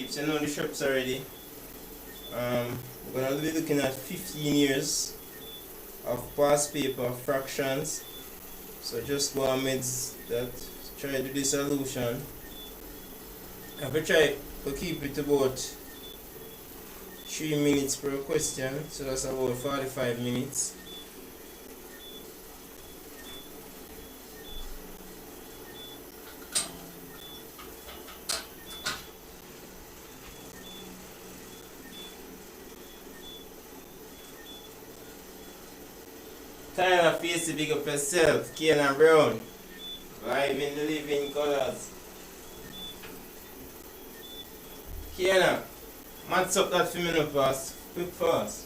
peeps, you know the strips already. We're going to be looking at 15 years of past paper fractions. So just go amidst that, try to do the solution. I will try to keep it about 3 minutes per question, so that's about 45 minutes. Tyler Face, big up yourself. Kane Brown, live in the living colors. Kane, match up that for me now fast, quick fast.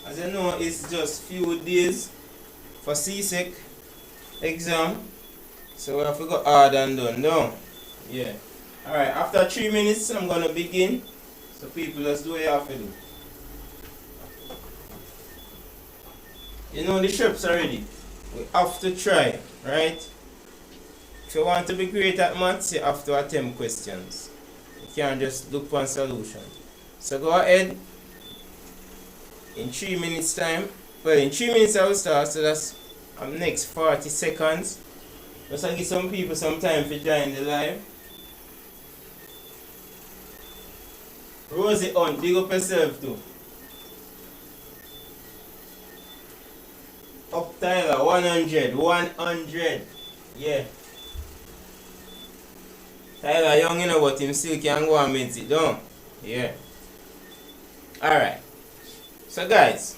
As you know, it's just few days for CSEC exam, so we have to go hard and done now. Yeah. Alright, after 3 minutes, I'm going to begin. So people, let's do what you have to do. You know the strips already. We have to try, right? If you want to be great at maths, you have to attempt questions. You can't just look for a solution. So go ahead. In 3 minutes time, well, in 3 minutes I will start, so that's next 40 seconds. Just to give some people some time to join the live. Rosie on, big up yourself too. Up Tyler, 100. Yeah. Tyler young, you know, but him still can go and make it down. Yeah. Alright. So guys,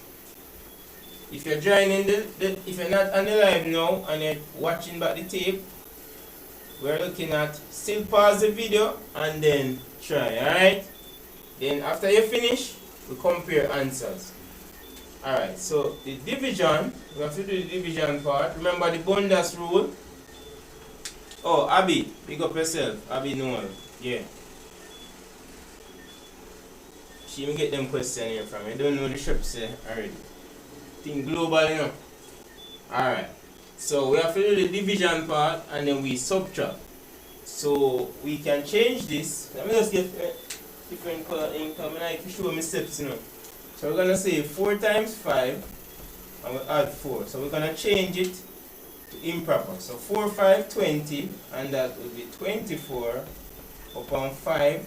if you're joining if you're not on the live now and you're watching back the tape, we're looking at still pause the video and then try, alright? Then after you finish, we compare answers. Alright, so the division, we have to do the division part. Remember the Bundas rule. Oh, Abby, pick up yourself. Abby Noel. Yeah. She even get them questions here from me. I don't know the strips already. Think global, you know. Alright. So we have to do the division part and then we subtract. So we can change this. Let me just get different color ink. I'm going to show me steps, you know. So we're going to say 4 times 5 and we add 4. So we're going to change it to improper. So 4, 5, 20, and that will be 24 upon 5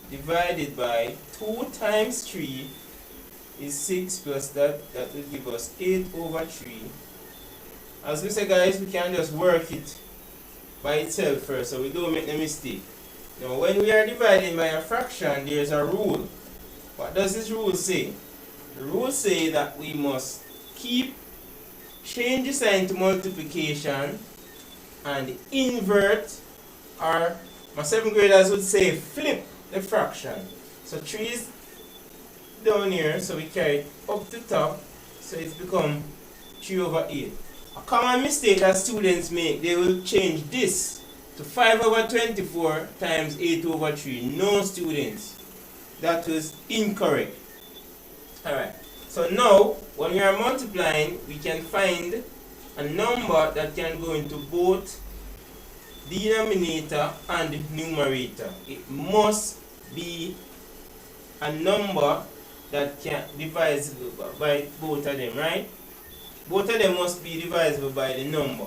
divided by 2 times 3 is 6 plus that will give us 8 over 3. As we say, guys, we can just work it by itself first so we don't make the mistake. Now when we are dividing by a fraction, there's a rule. What does this rule say? The rule says that we must change the sign to multiplication and invert, or my 7th graders would say flip the fraction. So 3 is down here, so we carry it up to top, so it's become 3 over 8. A common mistake that students make, they will change this to 5 over 24 times 8 over 3. No, students, that was incorrect. Alright, so now when we are multiplying, we can find a number that can go into both denominator and numerator. It must be a number that can divisible by both of them, right? Both of them must be divisible by the number.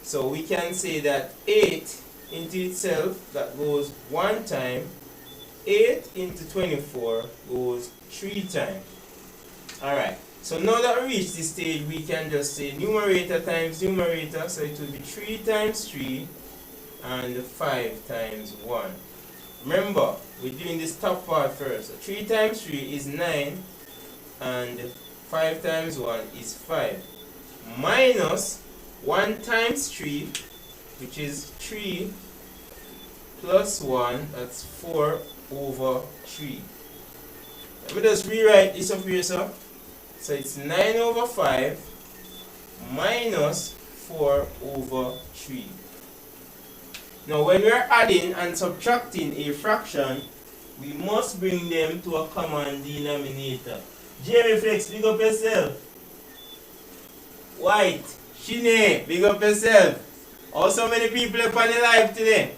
So we can say that 8 into itself, that goes 1 time. 8 into 24 goes 3 times. Alright, so now that we reach this stage, we can just say numerator times numerator, so it will be 3 times 3 and 5 times 1. Remember, we're doing this top part first. So 3 times 3 is 9 and 5 times 1 is 5. Minus 1 times 3, which is 3 plus 1, that's 4 over 3. Let me just rewrite this up here, so it's 9 over 5 minus 4 over 3. Now when we are adding and subtracting a fraction, we must bring them to a common denominator. Jerry Flex, pick up yourself. White, Shine, big up yourself. Also many people up on the live today.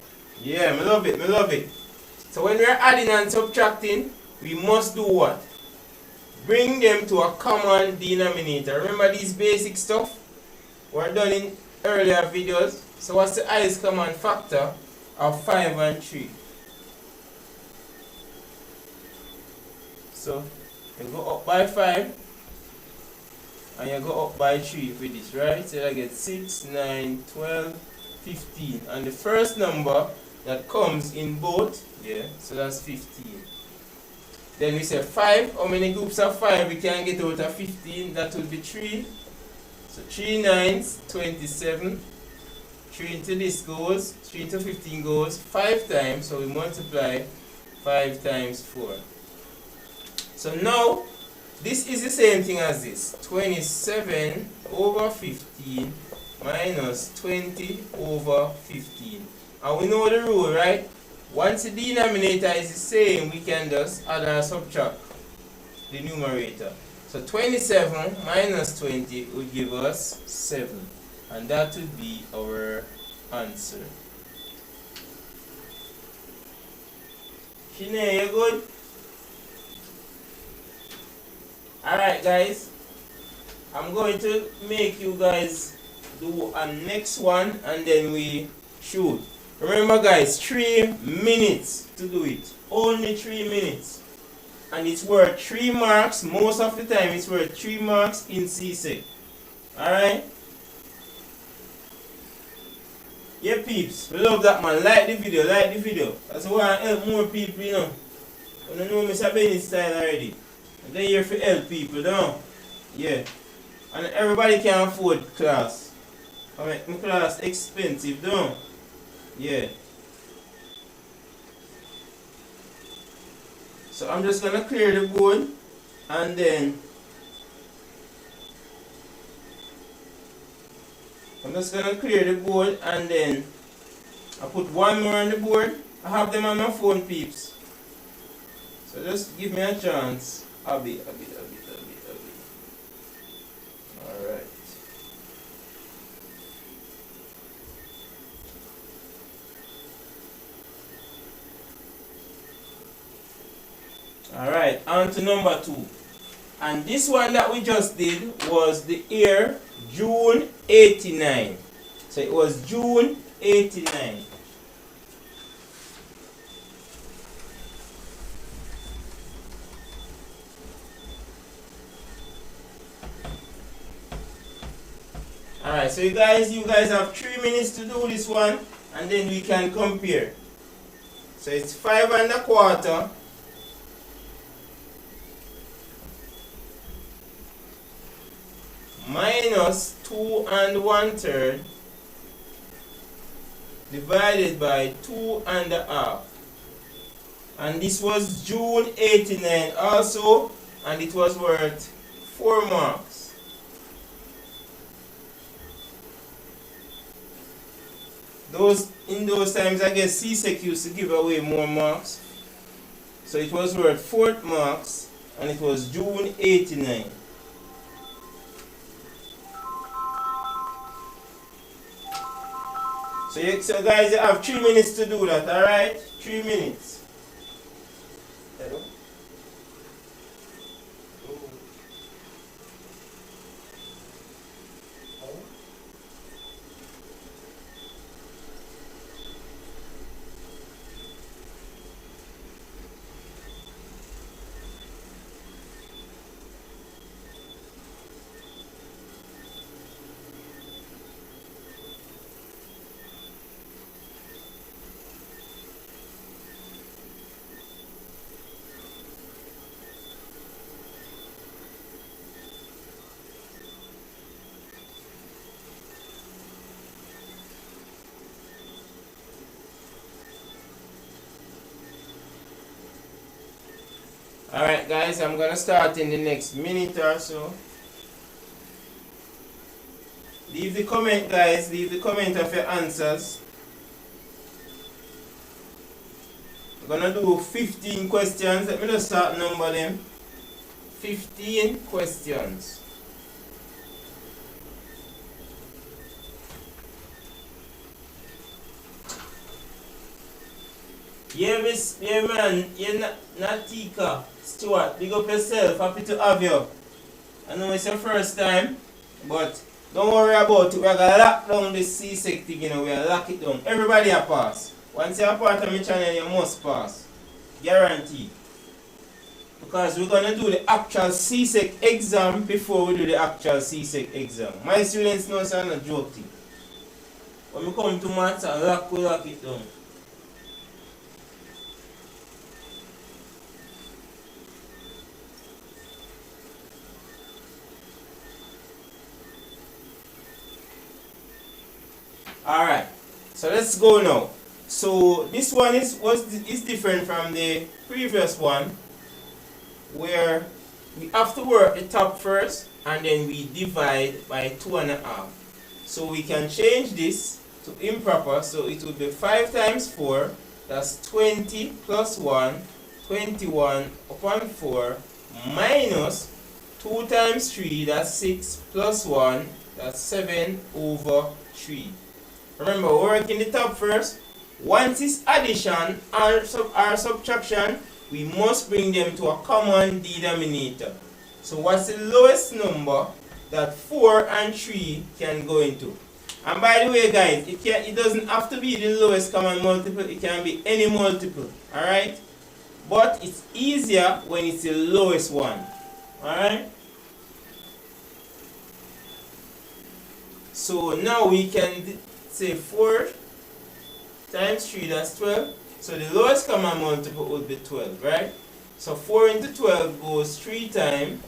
Yeah, me love it, me love it. So when we are adding and subtracting, we must do what? Bring them to a common denominator. Remember these basic stuff were done in earlier videos. So what's the highest common factor of 5 and 3? So you go up by 5 and you go up by 3 for this, right? So I get 6, 9, 12, 15. And the first number that comes in both, yeah, so that's 15. Then we say 5. How many groups of 5 we can get out of 15? That would be 3. So 3 nines, 27. 3 into this goes, 3 into 15 goes 5 times. So we multiply 5 times 4. So now, this is the same thing as this. 27 over 15 minus 20 over 15. And we know the rule, right? Once the denominator is the same, we can just add or subtract the numerator. So 27 minus 20 would give us 7. And that would be our answer. Shine, you good? Alright guys, I'm going to make you guys do a next one and then we shoot. Remember guys, 3 minutes to do it. Only 3 minutes. And it's worth 3 marks. Most of the time it's worth 3 marks in CSEC. Alright? Yeah peeps, we love that man. Like the video, like the video. That's why I help more people, you know. You don't know Mr. Bennett style already. And then here for help people, don't? Yeah. And everybody can afford class. I make my class expensive, don't? Yeah. So I'm just gonna clear the board and then I put one more on the board. I have them on my phone peeps. So just give me a chance. Alright. Alright, on to number 2. And this one that we just did was the year June 89. So it was June 89. Alright, so you guys have 3 minutes to do this one and then we can compare. So it's 5 1/4 minus 2 1/3 divided by 2 1/2. And this was June 89 also, and it was worth 4 marks. In those times, I guess CSEC used to give away more marks. So it was worth 4 marks, and it was June 89. So guys, you have 3 minutes to do that, alright? 3 minutes. Hello? Alright guys, I'm gonna start in the next minute or so. Leave the comment guys, leave the comment of your answers. I'm gonna do 15 questions. Let me just start number them. 15 questions. Yeah, miss, yeah, man. Yeah, Natika. Stuart, big up yourself. Happy to have you. I know it's your first time, but don't worry about it. We're gonna lock down this C-Sec thing, we're lock it down. Everybody a pass. Once you're part of my channel, you must pass. Guaranteed. Because we're gonna do the actual C-Sec exam before we do the actual C-Sec exam. My students know it's not a joke thing. When we come to maths, we lock it down. Alright, so let's go now. So this one is different from the previous one, where we have to work the top first and then we divide by 2.5. So we can change this to improper, so it would be 5 times 4, that's 20 plus 1, 21 upon 4, minus 2 times 3, that's 6, plus 1, that's 7 over 3. Remember, we're working the top first. Once it's addition or subtraction, we must bring them to a common denominator. So what's the lowest number that 4 and 3 can go into? And by the way, guys, it doesn't have to be the lowest common multiple. It can be any multiple. Alright? But it's easier when it's the lowest one. Alright? So now we can say 4 times 3, that's 12. So the lowest common multiple would be 12, right? So 4 into 12 goes 3 times.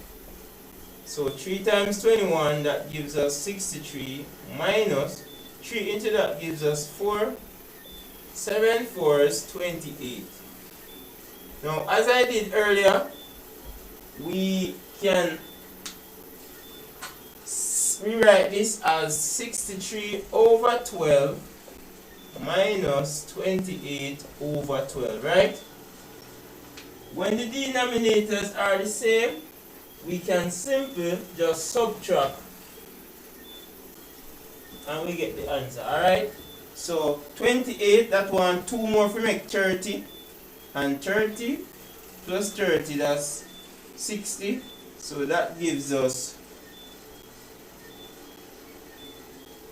So 3 times 21, that gives us 63, minus 3 into that gives us 4. 7 4s 28. Now, as I did earlier, we can rewrite this as 63 over 12 minus 28 over 12, right? When the denominators are the same, we can simply just subtract and we get the answer, alright? So 28, that one, 2 more if we make 30, and 30 plus 30, that's 60, so that gives us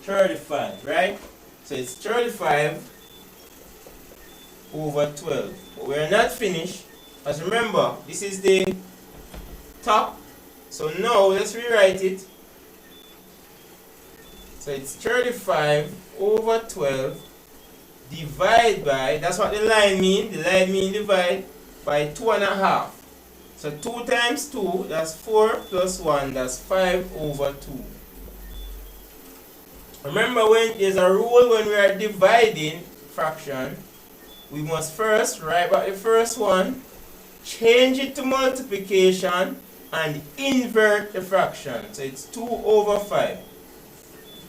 35, right? So it's 35 over 12. But we're not finished. As remember, this is the top. So now let's rewrite it. So it's 35 over 12 divide by, that's what the line means. The line means divide by 2.5. So 2 times 2, that's 4, plus 1, that's 5 over 2. Remember, when there's a rule when we are dividing fraction, we must first write back the first one, change it to multiplication, and invert the fraction. So it's 2 over 5.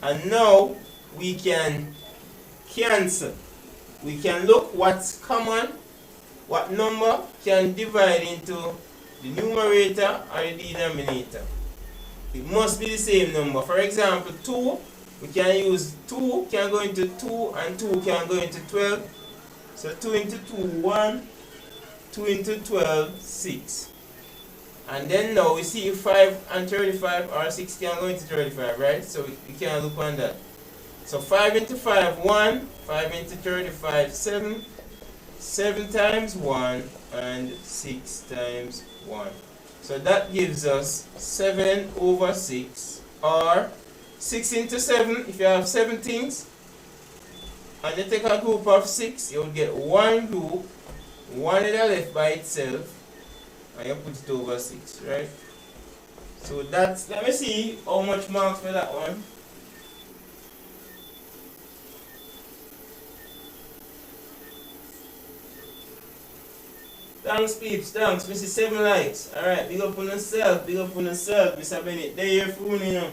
And now we can cancel. We can look what's common, what number can divide into the numerator or the denominator. It must be the same number. For example, 2. We can use 2 can go into 2 and 2 can go into 12. So 2 into 2, 1. 2 into 12, 6. And then now we see if 5 and 35 or 6 can go into 35, right? So we can look on that. So 5 into 5, 1. 5 into 35, 7. 7 times 1 and 6 times 1. So that gives us 7 over 6, or 6 into 7, if you have 7 things, and you take a group of 6, you will get one group, one is left by itself, and you put it over 6, right? So that's, let me see how much marks for that one. Thanks, peeps, thanks. Mr. 7 likes. Alright, big up on yourself, Mr. Bennett. There you're fooling, you know.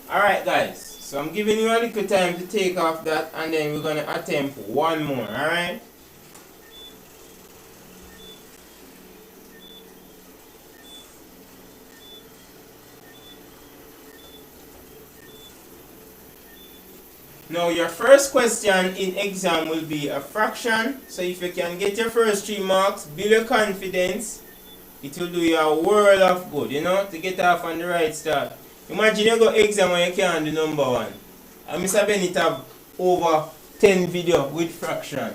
Alright, guys, so I'm giving you a little time to take off that, and then we're going to attempt one more, alright? Now your first question in exam will be a fraction. So if you can get your first 3 marks, build your confidence. It will do you a world of good, you know, to get off on the right start. Imagine you go exam and you can't do number 1. And Mr. Bennett have over 10 video with fraction.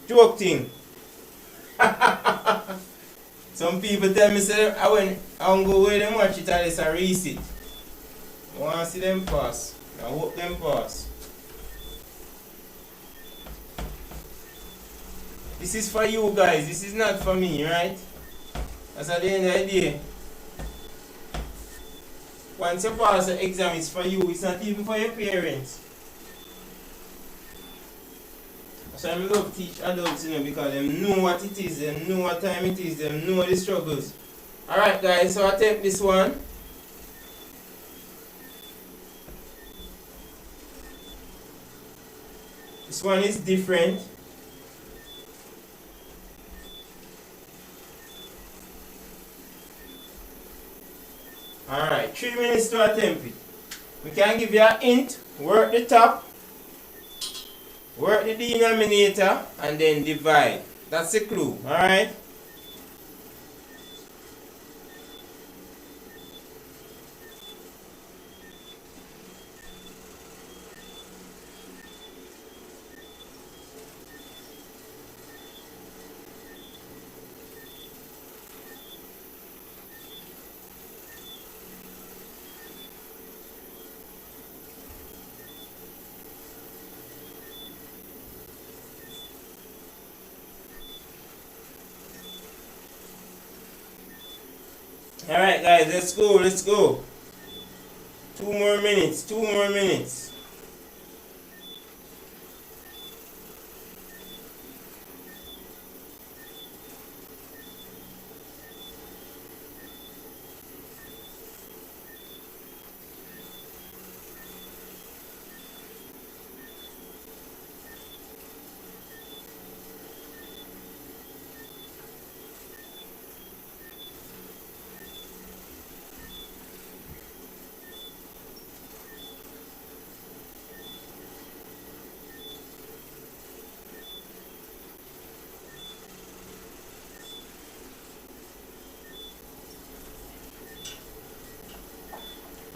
Joke thing. Some people tell me say I won't go where them watch it and it's a reset. I want to see them pass. I hope them pass. This is for you guys. This is not for me, right? That's at the end of the day. Once you pass the exam, it's for you. It's not even for your parents. So I love to teach adults, you know, because they know what it is, they know what time it is, they know the struggles. Alright guys, so I take this one. This one is different. Alright, 3 minutes to attempt it. We can give you a hint, work the top, work the denominator, and then divide. That's the clue, alright? Alright guys, let's go. 2 more minutes.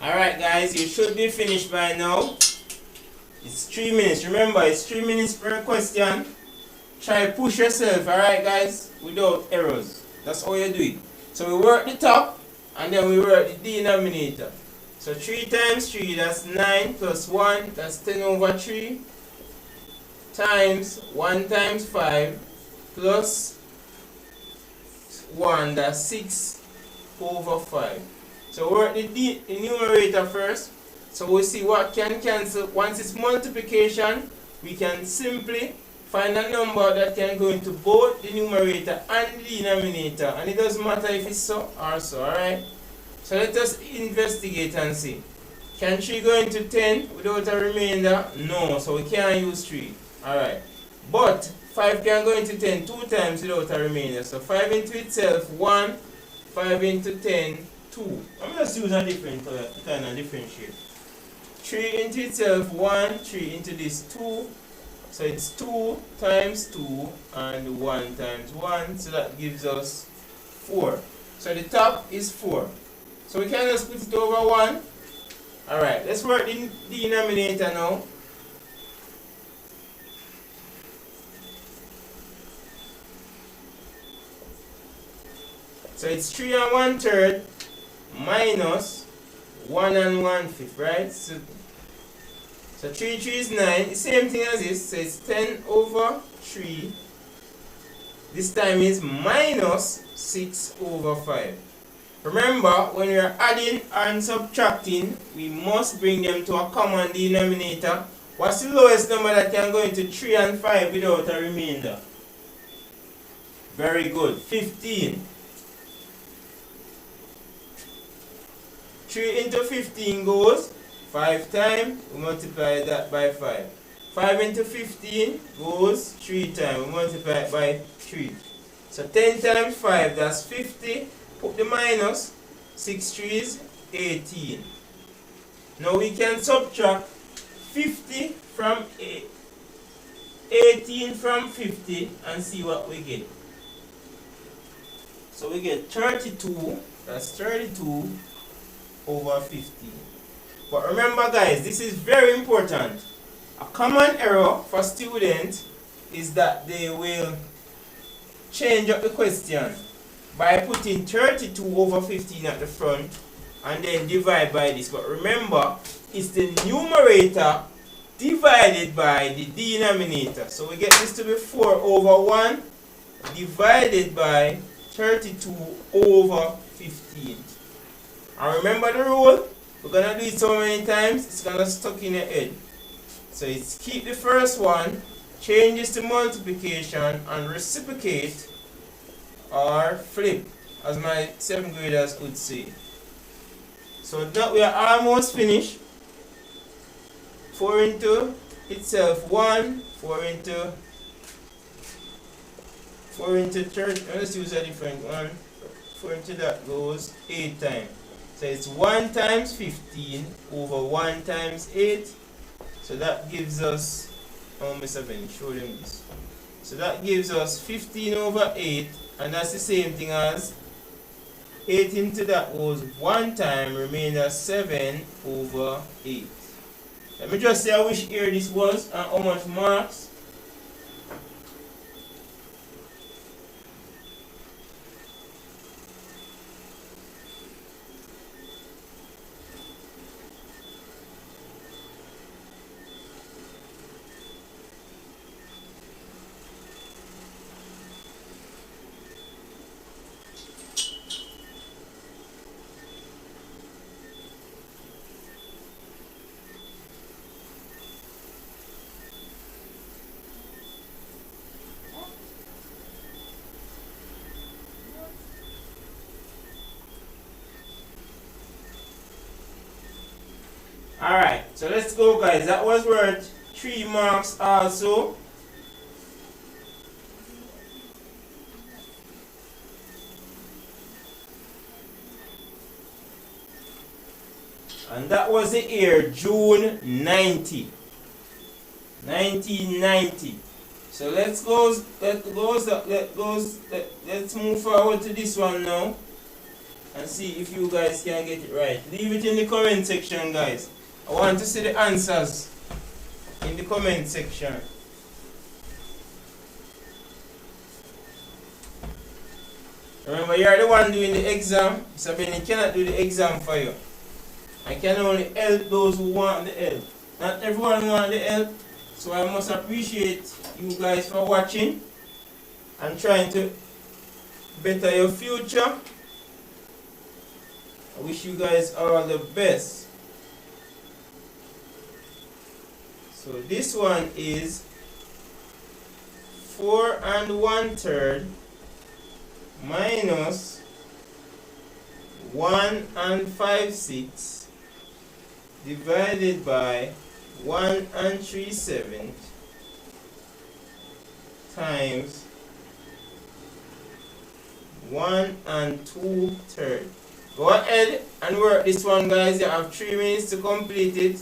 Alright guys, you should be finished by now. It's 3 minutes. Remember, it's 3 minutes per question. Try push yourself, alright guys, without errors. That's how you do it. So we work the top and then we work the denominator. So 3 times 3, that's 9 plus 1, that's 10 over 3 times 1 times 5 plus 1, that's 6 over 5. So work the numerator first. So we see what can cancel. Once it's multiplication, we can simply find a number that can go into both the numerator and the denominator. And it doesn't matter if it's so or so, alright? So let us investigate and see. Can 3 go into 10 without a remainder? No, so we can't use 3. Alright. But 5 can go into 10 2 times without a remainder. So 5 into itself, 1. 5 into 10, 2. I'm just using a different color to kind of differentiate. 3 into itself, 1. 3 into this, 2. So it's 2 times 2 and 1 times 1. So that gives us 4. So the top is 4. So we can just put it over 1. Alright, let's work the denominator now. So it's 3 and 1/3 minus 1 and 1/5, right? So 3 is 9. The same thing as this. So it's 10 over 3. This time is minus 6 over 5. Remember, when we are adding and subtracting, we must bring them to a common denominator. What's the lowest number that can go into 3 and 5 without a remainder? Very good. 15. 3 into 15 goes 5 times, we multiply that by 5. 5 into 15 goes 3 times, we multiply it by 3. So 10 times 5, that's 50. Put the minus, 6 3s, 18. Now we can subtract 50 from 18 from 50 and see what we get. So we get 32, that's 32 over 15. But remember guys, this is very important. A common error for students is that they will change up the question by putting 32 over 15 at the front and then divide by this. But remember, it's the numerator divided by the denominator. So we get this to be 4 over 1 divided by 32 over 15. And remember the rule? We're going to do it so many times, it's going to stuck in your head. So it's keep the first one, change this to multiplication, and reciprocate or flip, as my 7th graders would say. So that we are almost finished. 4 into itself 1, 4 into 30, let's use a different one. 4 into that goes 8 times. So it's 1 times 15 over 1 times 8. So that gives us, oh Mr. Ben, show them this. So that gives us 15 over 8, and that's the same thing as 8 into that goes 1 time, remainder 7 over 8. Let me just say which year this was and how much marks. Alright, so let's go guys. That was worth 3 marks also. And that was the year June 1990. So let's move forward to this one now and see if you guys can get it right. Leave it in the comment section guys. I want to see the answers in the comment section. Remember, you're the one doing the exam, so I cannot do the exam for you. I can only help those who want the help. Not everyone wants the help, so I must appreciate you guys for watching and trying to better your future. I wish you guys all the best. So this one is 4 1/3 minus 1 5/6 divided by 1 3/7 times 1 2/3. Go ahead and work this one guys. You have 3 minutes to complete it.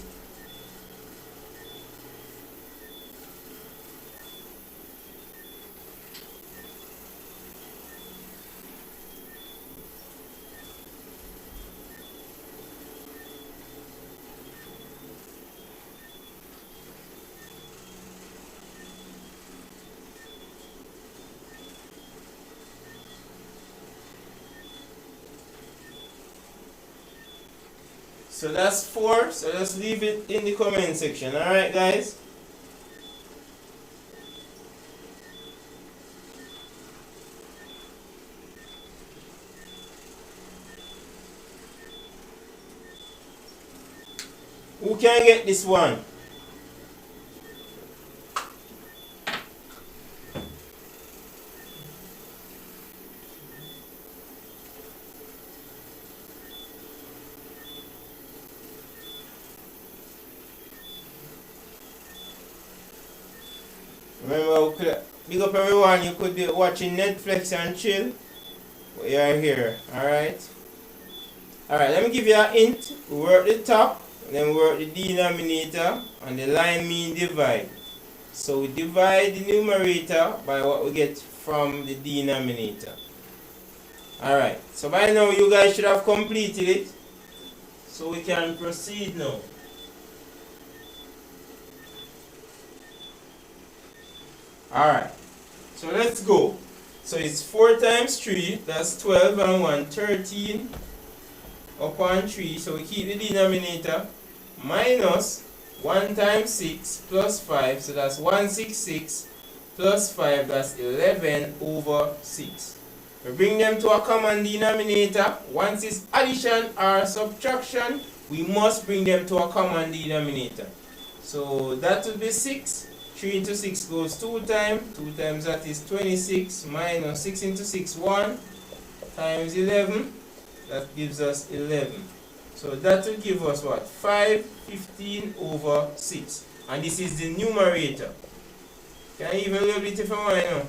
So that's 4, so let's leave it in the comment section. Alright guys? Who can get this one? Remember, we could big up everyone. You could be watching Netflix and chill, We are here. Alright. Alright, let me give you a hint. We work the top, Then we work the denominator and the line mean divide. So we divide the numerator by what we get from the denominator. Alright, so by now you guys should have completed it. So we can proceed now. Alright, so let's go. So it's 4 times 3, that's 12, and 1, 13 upon 3. So we keep the denominator, minus 1 times 6 plus 5, so that's 166 plus 5, that's 11 over 6. We bring them to a common denominator. Once it's addition or subtraction, we must bring them to a common denominator. So that would be 6. 3 into 6 goes 2 times. 2 times that is 26, minus 6 into 6, 1, times 11. That gives us 11. So that will give us what? 515 over 6. And this is the numerator. Can I even a little bit if I want now?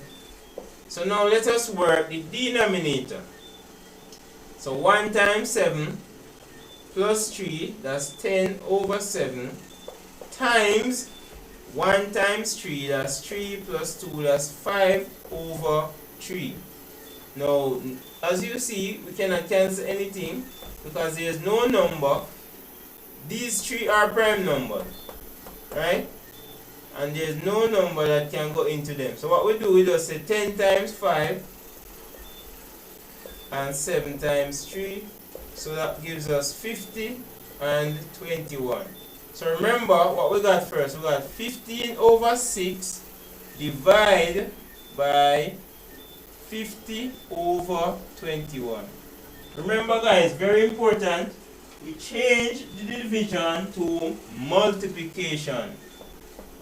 So now let us work the denominator. So 1 times 7 plus 3, that's 10 over 7, times 1 times 3, that's 3 plus 2, that's 5 over 3. Now, as you see, we cannot cancel anything because there is no number. These 3 are prime numbers, right? And there is no number that can go into them. So what we do, we just say 10 times 5 and 7 times 3. So that gives us 50 and 21. So remember what we got first. We got 15 over 6 divided by 50 over 21. Remember guys, very important, we change the division to multiplication.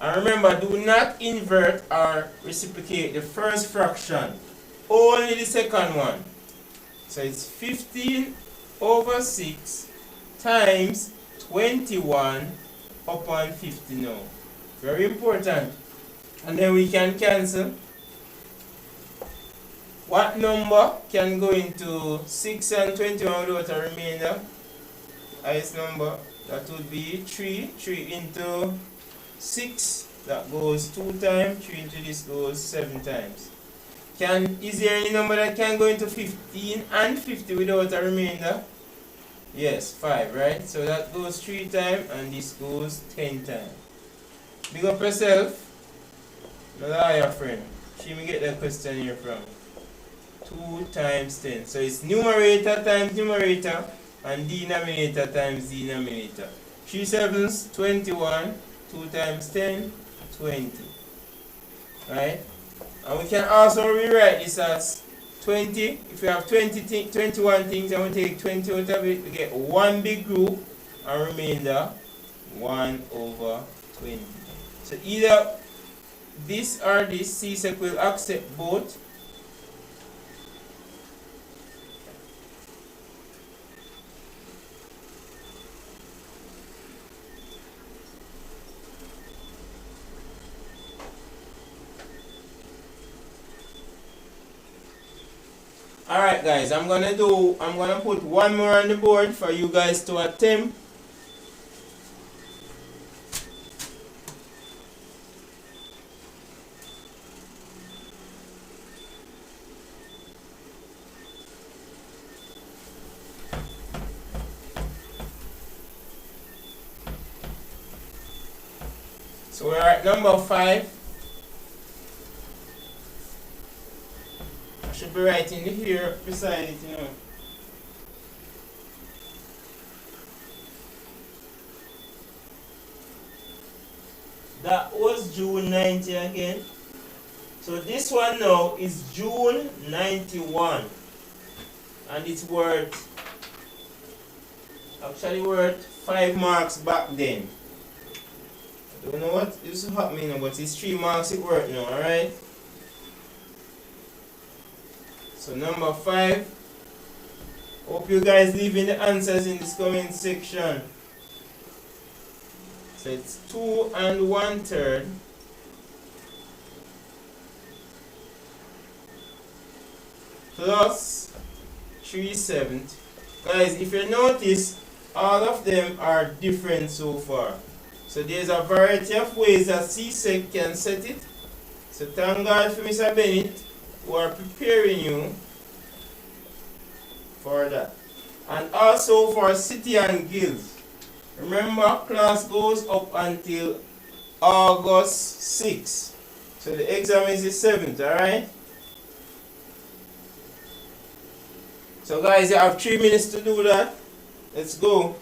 And remember, do not invert or reciprocate the first fraction, only the second one. So it's 15 over 6 times 21 upon 50 now. Very important. And then we can cancel. What number can go into 6 and 21 without a remainder? Highest number, that would be 3. 3 into 6, that goes 2 times. 3 into this goes 7 times. Is there any number that can go into 15 and 50 without a remainder? Yes, 5, right? So that goes 3 times and this goes 10 times. Big up yourself. My lawyer friend. See me get that question here from. 2 times 10. So it's numerator times numerator and denominator times denominator. 3 sevens, 21. 2 times 10, 20. Right? And we can also rewrite this as 20. If we have 21 things and we take 20 out of it, we get one big group and remainder 1 over 20. So either this or this, CSEC will accept both. Alright guys, I'm gonna put one more on the board for you guys to attempt. So we're at number 5. Should be writing here beside it, you know. That was June 90 again. So this one now is June 91. And it's actually worth 5 marks back then. I don't know what is happening now, but it's 3 marks it worth now, alright? So number 5. Hope you guys leaving the answers in this comment section. So it's 2 and 1/3 plus 3/7. Guys, if you notice, all of them are different so far. So there's a variety of ways that CSEC can set it. So thank God for Mr. Bennett who are preparing you for that. And also for City and Guilds. Remember, class goes up until August 6th. So the exam is the 7th, alright? So guys, you have 3 minutes to do that. Let's go.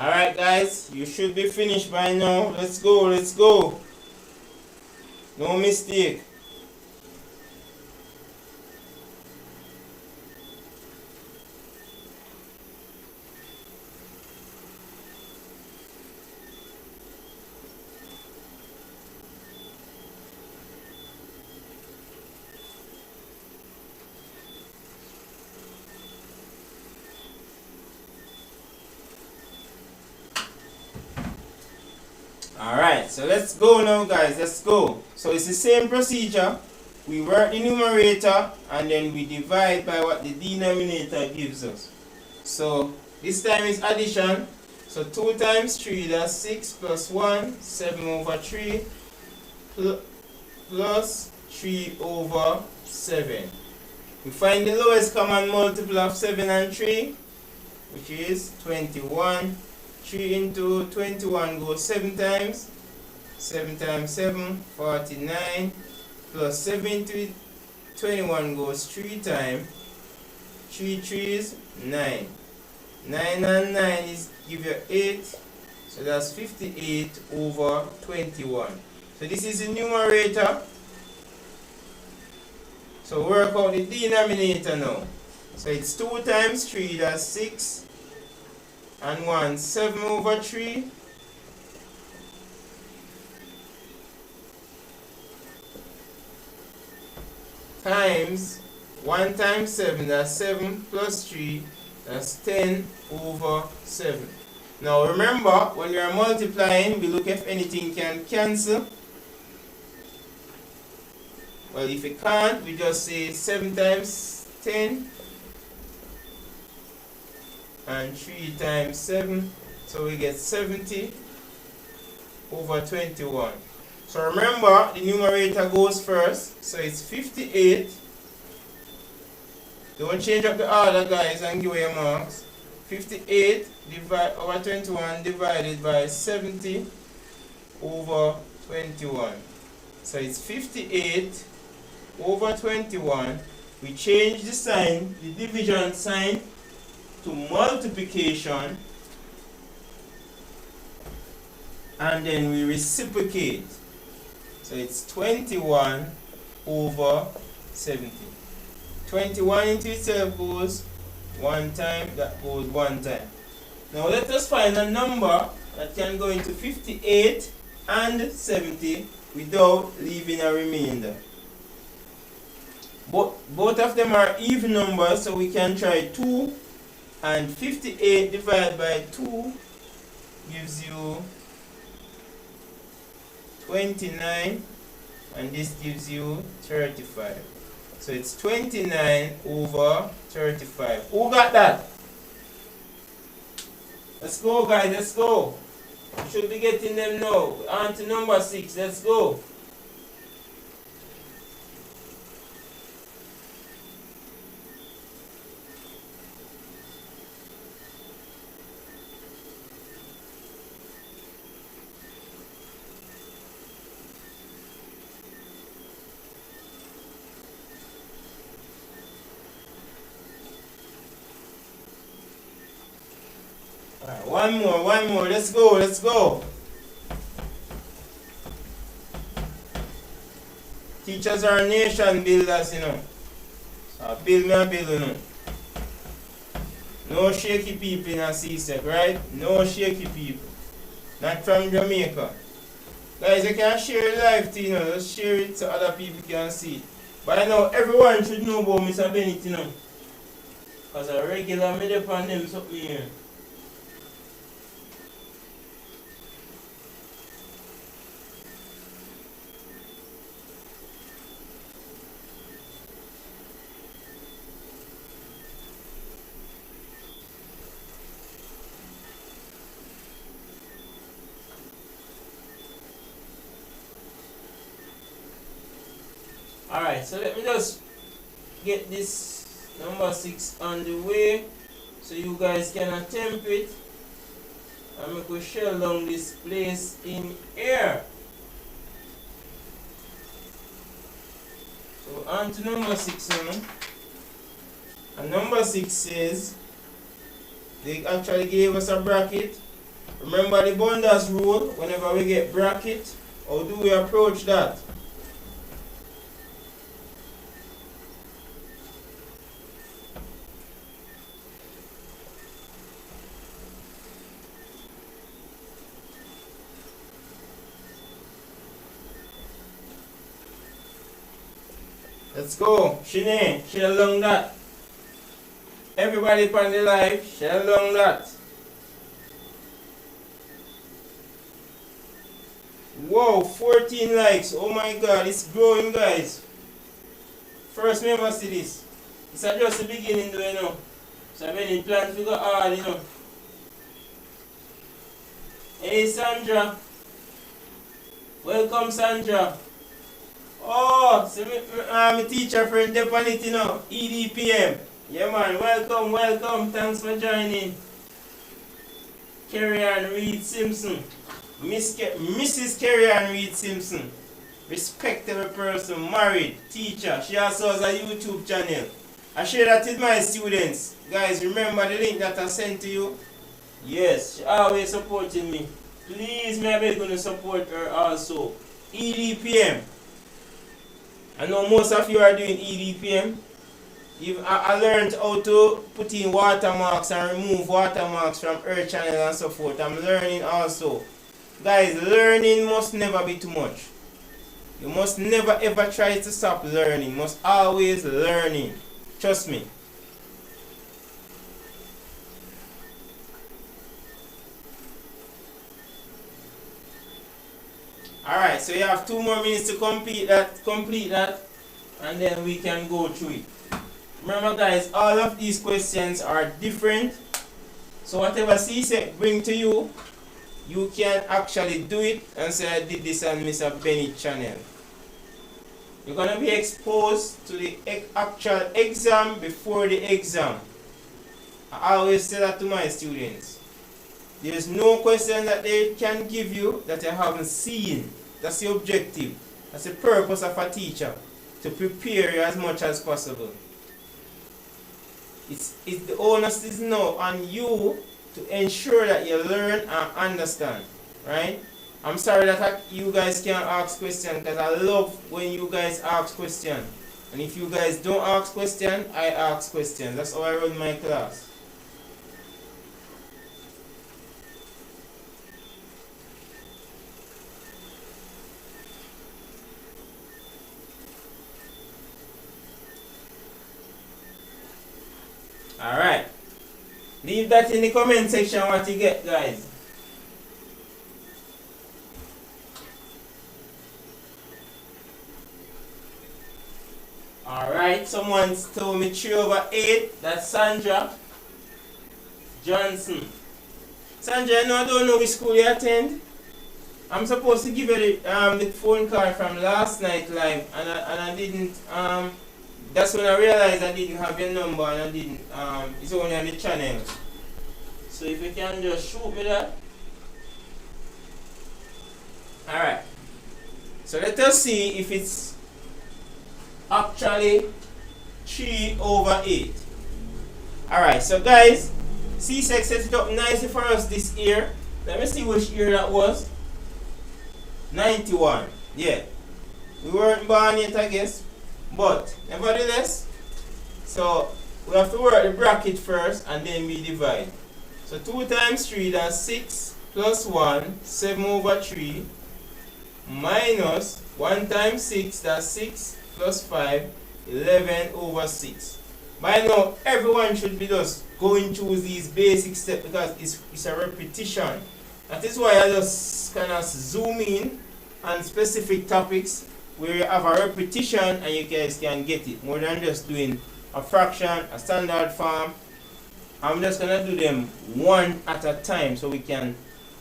Alright guys, you should be finished by now. Let's go, let's go. No mistake. Alright, so let's go now guys, let's go. So it's the same procedure. We work the numerator and then we divide by what the denominator gives us. So this time is addition. So 2 times 3, that's 6 plus 1, 7 over 3 plus 3 over 7. We find the lowest common multiple of 7 and 3, which is 21. 3 into 21 goes 7 times. 7 times 7, 49. Plus 7 into 21 goes 3 times. 3 3s, 9. 9 and 9 is give you 8. So that's 58 over 21. So this is the numerator. So work out the denominator now. So it's 2 times 3, that's 6. And 1, 7 over 3. Times 1 times 7, that's 7 plus 3, that's 10 over 7. Now remember, when we are multiplying, we look if anything can cancel. Well, if it can't, we just say 7 times 10 and 3 times 7, so we get 70 over 21. So remember, the numerator goes first, so it's 58. Don't change up the order guys and give away your marks. 58 over 21 divided by 70 over 21. So it's 58 over 21. We change the sign, the division sign, to multiplication, and then we reciprocate. So it's 21 over 70. 21 into itself goes 1 time, that goes 1 time. Now let us find a number that can go into 58 and 70 without leaving a remainder. Both of them are even numbers, so we can try 2, and 58 divided by 2 gives you 29, and this gives you 35. So it's 29 over 35. Who got that? Let's go guys, let's go. You should be getting them now. On to number 6, let's go. Alright, one more. Let's go. Teachers are nation builders, you know. So build me a build, you know. No shaky people in a C-Sec, right? No shaky people. Not from Jamaica. Guys, you can share your life too, you know. Just share it so other people can see it. But I know everyone should know about Mr. Bennett, you know. Because a regular me depend on them something here. Alright, so let me just get this number 6 on the way so you guys can attempt it. I'm going to shell down this place in here. So on to number 6 now. And number 6 says they actually gave us a bracket. Remember the Bundas rule, whenever we get bracket, how do we approach that? Let's go. Shine, share along that. Everybody on the live, share along that. Whoa, 14 likes. Oh my god, it's growing, guys. First member see this. It's just the beginning, though, you know. So when it plans to go hard, you know. Hey Sandra. Welcome, Sandra. Oh, so my teacher friend Depanit, you know, EDPM. Yeah man, welcome, thanks for joining. Carrie Ann Reed Simpson. Mrs. Carrie Ann Reed Simpson. Respectable person, married, teacher. She also has a YouTube channel. I share that with my students. Guys, remember the link that I sent to you? Yes, she always supporting me. Please, may I beg you to support her also. EDPM. I know most of you are doing EDPM. I learned how to put in watermarks and remove watermarks from her channel and so forth. I'm learning also. Guys, learning must never be too much. You must never ever try to stop learning. You must always learning. Trust me. Alright, so you have 2 more minutes to complete that, and then we can go through it. Remember guys, all of these questions are different. So whatever C-Sec bring to you, you can actually do it and say I did this on Mr. Bennett channel. You're going to be exposed to the actual exam before the exam. I always say that to my students. There is no question that they can give you that you haven't seen. That's the objective. That's the purpose of a teacher. To prepare you as much as possible. It's the onus is now on you to ensure that you learn and understand. Right? I'm sorry that you guys can't ask questions, because I love when you guys ask questions. And if you guys don't ask questions, I ask questions. That's how I run my class. Alright. Leave that in the comment section what you get, guys. Alright, someone told me 3/8. That's Sandra Johnson. Sandra, I don't know which school you attend. I'm supposed to give you the phone call from last night live, and I didn't. That's when I realized I didn't have your number, and I didn't. It's only on the channel. So if you can just shoot me that. Alright. So let us see if it's actually 3/8. Alright, so guys, C-Sec set it up nicely for us this year. Let me see which year that was. 91. Yeah. We weren't born yet, I guess. But, nevertheless, so we have to work the bracket first and then we divide. So 2 times 3, that's 6, plus 1, 7 over 3, minus 1 times 6, that's 6, plus 5, 11 over 6. By now, everyone should be just going through these basic steps because it's a repetition. That is why I just kind of zoom in on specific topics where you have a repetition and you guys can get it. More than just doing a fraction, a standard form. I'm just going to do them one at a time so we can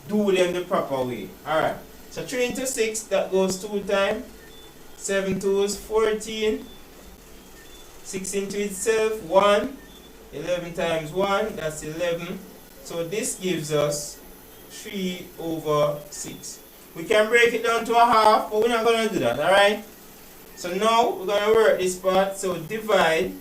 do them the proper way. Alright, so 3 into 6, that goes 2 times. 7 2 is 14. 6 into itself, 1. 11 times 1, that's 11. So this gives us 3 over 6. We can break it down to a half, but we're not going to do that, alright? So now we're going to work this part. So divide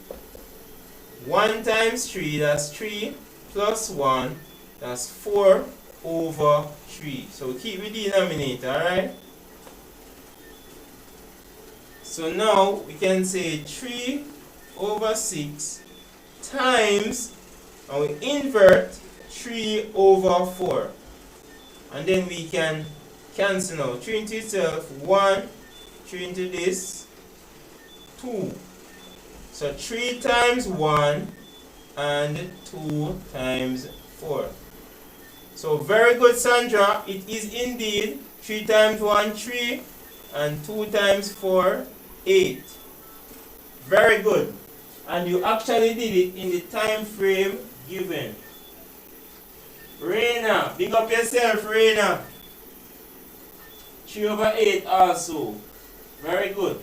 1 times 3, that's 3, plus 1, that's 4 over 3. So we keep the denominator, alright? So now we can say 3 over 6 times, and we invert 3 over 4. And then we can cancel now. 3 into itself, 1, 3 into this, 2. So 3 times 1 and 2 times 4. So very good, Sandra. It is indeed 3 times 1, 3, and 2 times 4, 8. Very good. And you actually did it in the time frame given. Reina, big up yourself, Reina. 3 over 8 also. Very good.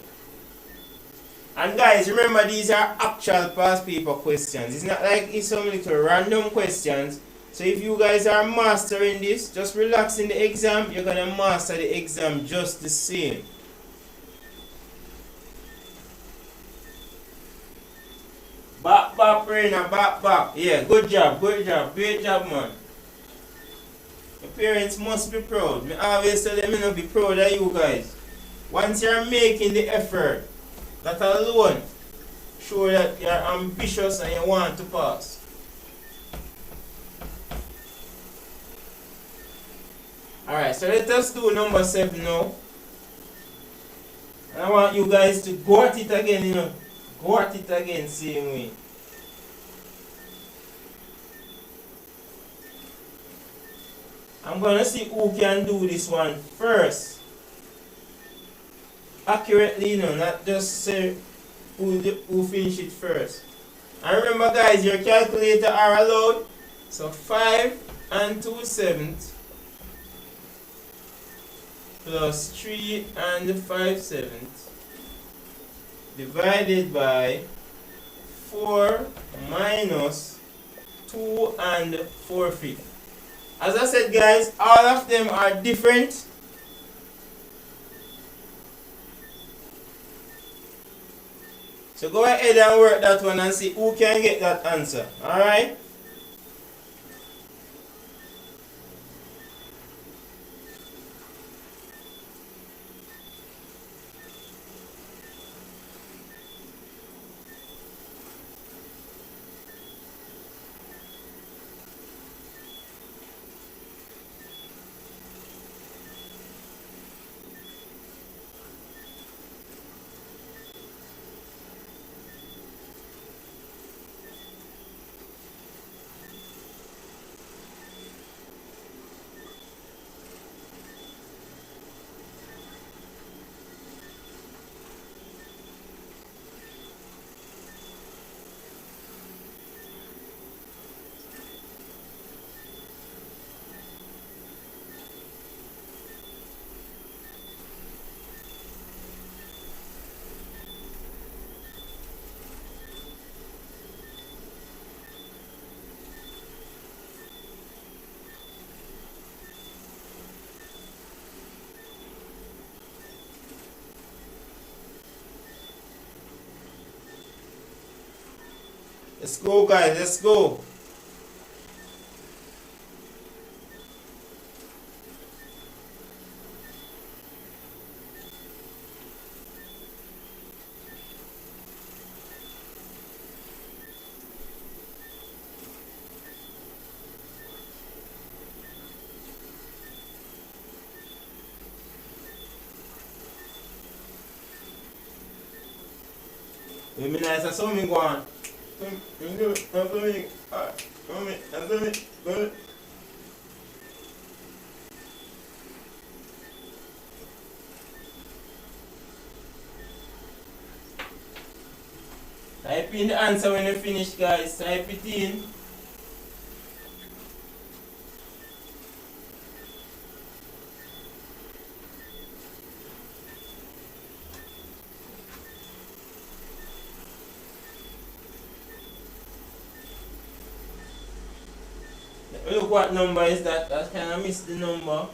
And guys, remember these are actual past paper questions. It's not like it's some little random questions. So if you guys are mastering this, just relax in the exam. You're going to master the exam just the same. Back, Reina, back. Yeah, good job. Great job, man. Your parents must be proud. I always tell them, be proud of you guys. Once you're making the effort, that alone show that you're ambitious and you want to pass. Alright, so let us do number 7 now. And I want you guys to go at it again, Go at it again, same way. I'm gonna see who can do this one first. Accurately, not just say who finish it first. And remember guys, your calculator are allowed. So 5 and 2/7 plus 3 and 5/7 divided by 4 minus 2 and 4/5. As I said guys, all of them are different. So go ahead and work that one and see who can get that answer. Alright? Let's go guys, let's go. Let me nice as something go on. Type in the answer when you finish, guys. Type it in. Look what number is that? I kind of missed the number.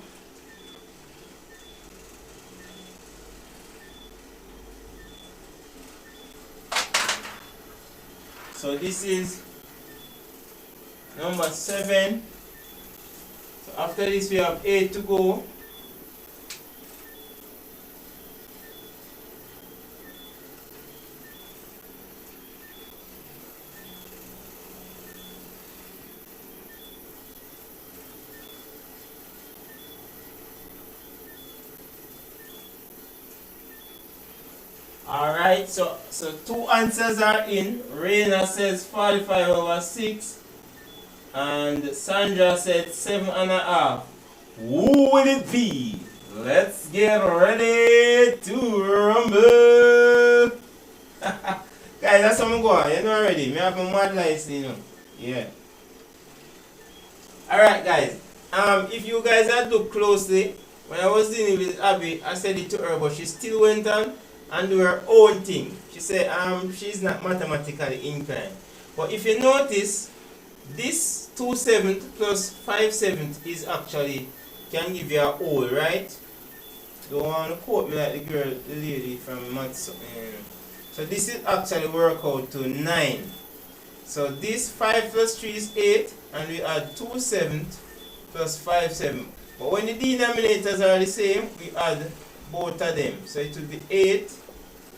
So this is number 7. So after this we have 8 to go. Alright, so 2 answers are in. Reina says 45/6 and Sandra said 7.5. Who will it be? Let's get ready to rumble. Guys, that's how I'm going. You know already. Me have a mad lights, you know. Yeah. Alright guys. If you guys had looked closely, when I was dealing with Abby, I said it to her, but she still went on and do her own thing. She said she's not mathematically inclined. But if you notice, this 2/7 plus 5/7 is actually can give you a whole, right? Don't want to quote me like the lady from maths. So this is actually work out to 9. So this 5 plus 3 is 8, and we add 2/7 plus 5/7. But when the denominators are the same, we add both of them. So it will be 8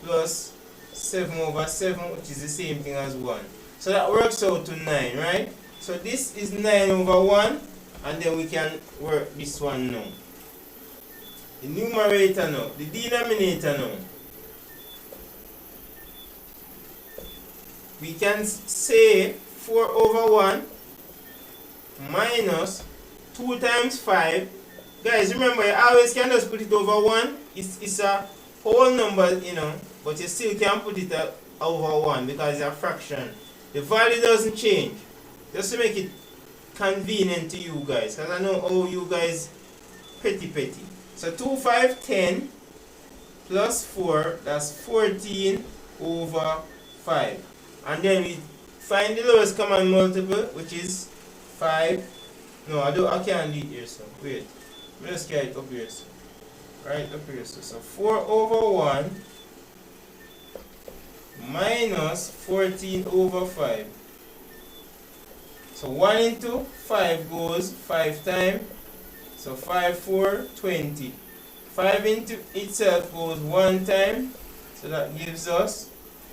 plus 7/7, which is the same thing as 1. So that works out to 9, right? So this is 9/1, and then we can work this one now. The numerator now, the denominator now. We can say 4/1 minus 2 times 5. Guys, remember, you always can just put it over 1. It's a whole number, you know, but you still can put it over 1 because it's a fraction. The value doesn't change. Just to make it convenient to you guys, because I know all you guys petty. So 2, 5, 10 plus 4, that's 14/5. And then we find the lowest common multiple, which is 5. No, I can't do it here, so wait. Let's get it up here, so. Right up here, so 4/1 minus 14/5. So 1 into 5 goes 5 times. So 5, 4, 20. 5 into itself goes 1 time. So that gives us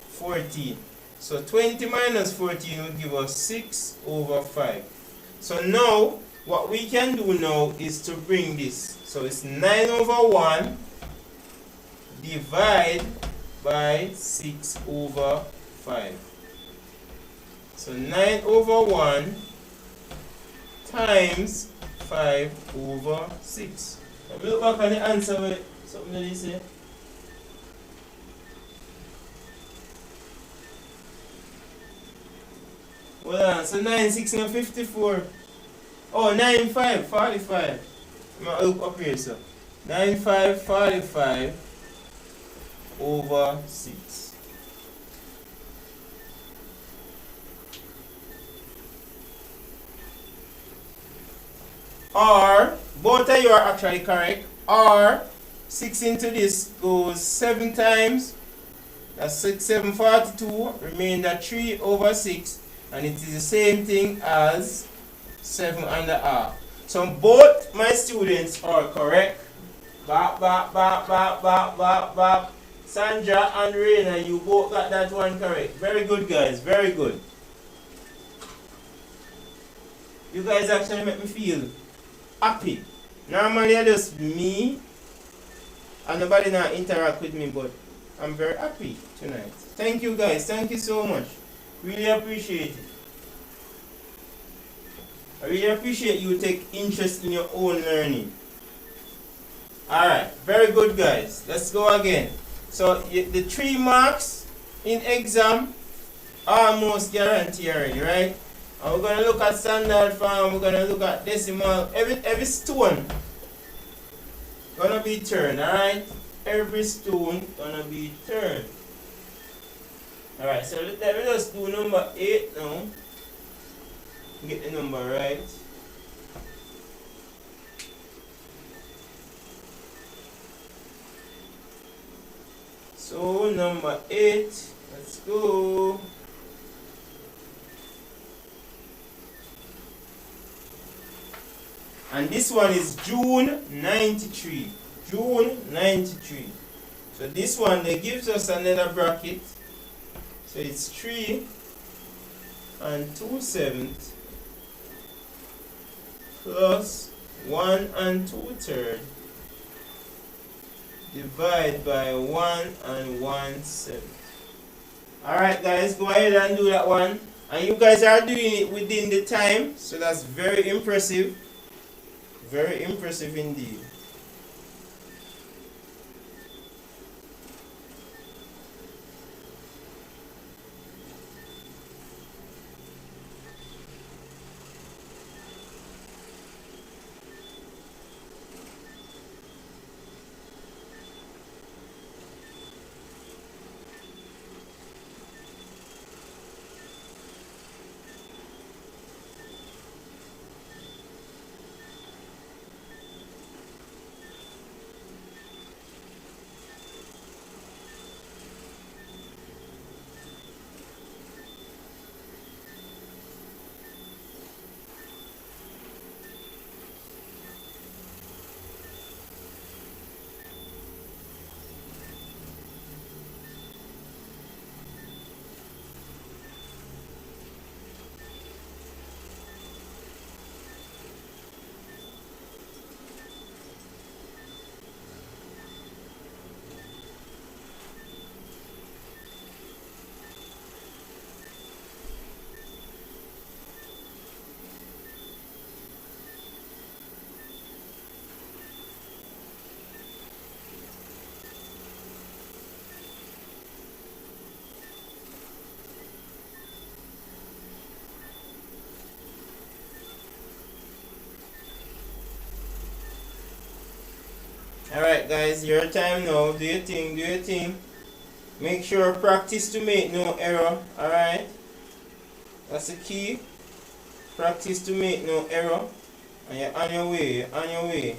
14. So 20 minus 14 will give us 6/5. So now, what we can do now is to bring this. So it's 9/1 divide by 6/5. So 9/1 times 5/6. Let me look back on the answer with something that they say. Well, so 9, 6, and 54. Oh, 9, 5, 45. I'm going to look up here, so. 9, 5, 45/6. Or, both of you are actually correct. Or, 6 into this goes 7 times. That's 6, 7, 42. Remainder 3/6. And it is the same thing as 7.5. So both my students are correct. Bap. Sandra and Reina, you both got that one correct. Very good, guys. Very good. You guys actually make me feel happy. Normally I just me and nobody now interact with me, but I'm very happy tonight. Thank you guys. Thank you so much. Really appreciate it. I really appreciate you take interest in your own learning. Alright, very good guys. Let's go again. So the 3 marks in exam almost guaranteed already, right? And we're gonna look at standard form, we're gonna look at decimal, every stone gonna be turned, alright? Every stone gonna be turned. Alright, so let me just do number 8 now. Get the number right. So number 8, let's go. And this one is June 93. June 93. So this one, they gives us another bracket. So it's 3 and 2/7 plus 1 and 2/3 divide by 1 and 1/7. Alright guys, go ahead and do that one. And you guys are doing it within the time, so that's very impressive. Very impressive indeed. Alright guys, your time now. Do your thing, do your thing. Make sure practice to make no error. Alright? That's the key. Practice to make no error. And you're on your way, you're on your way.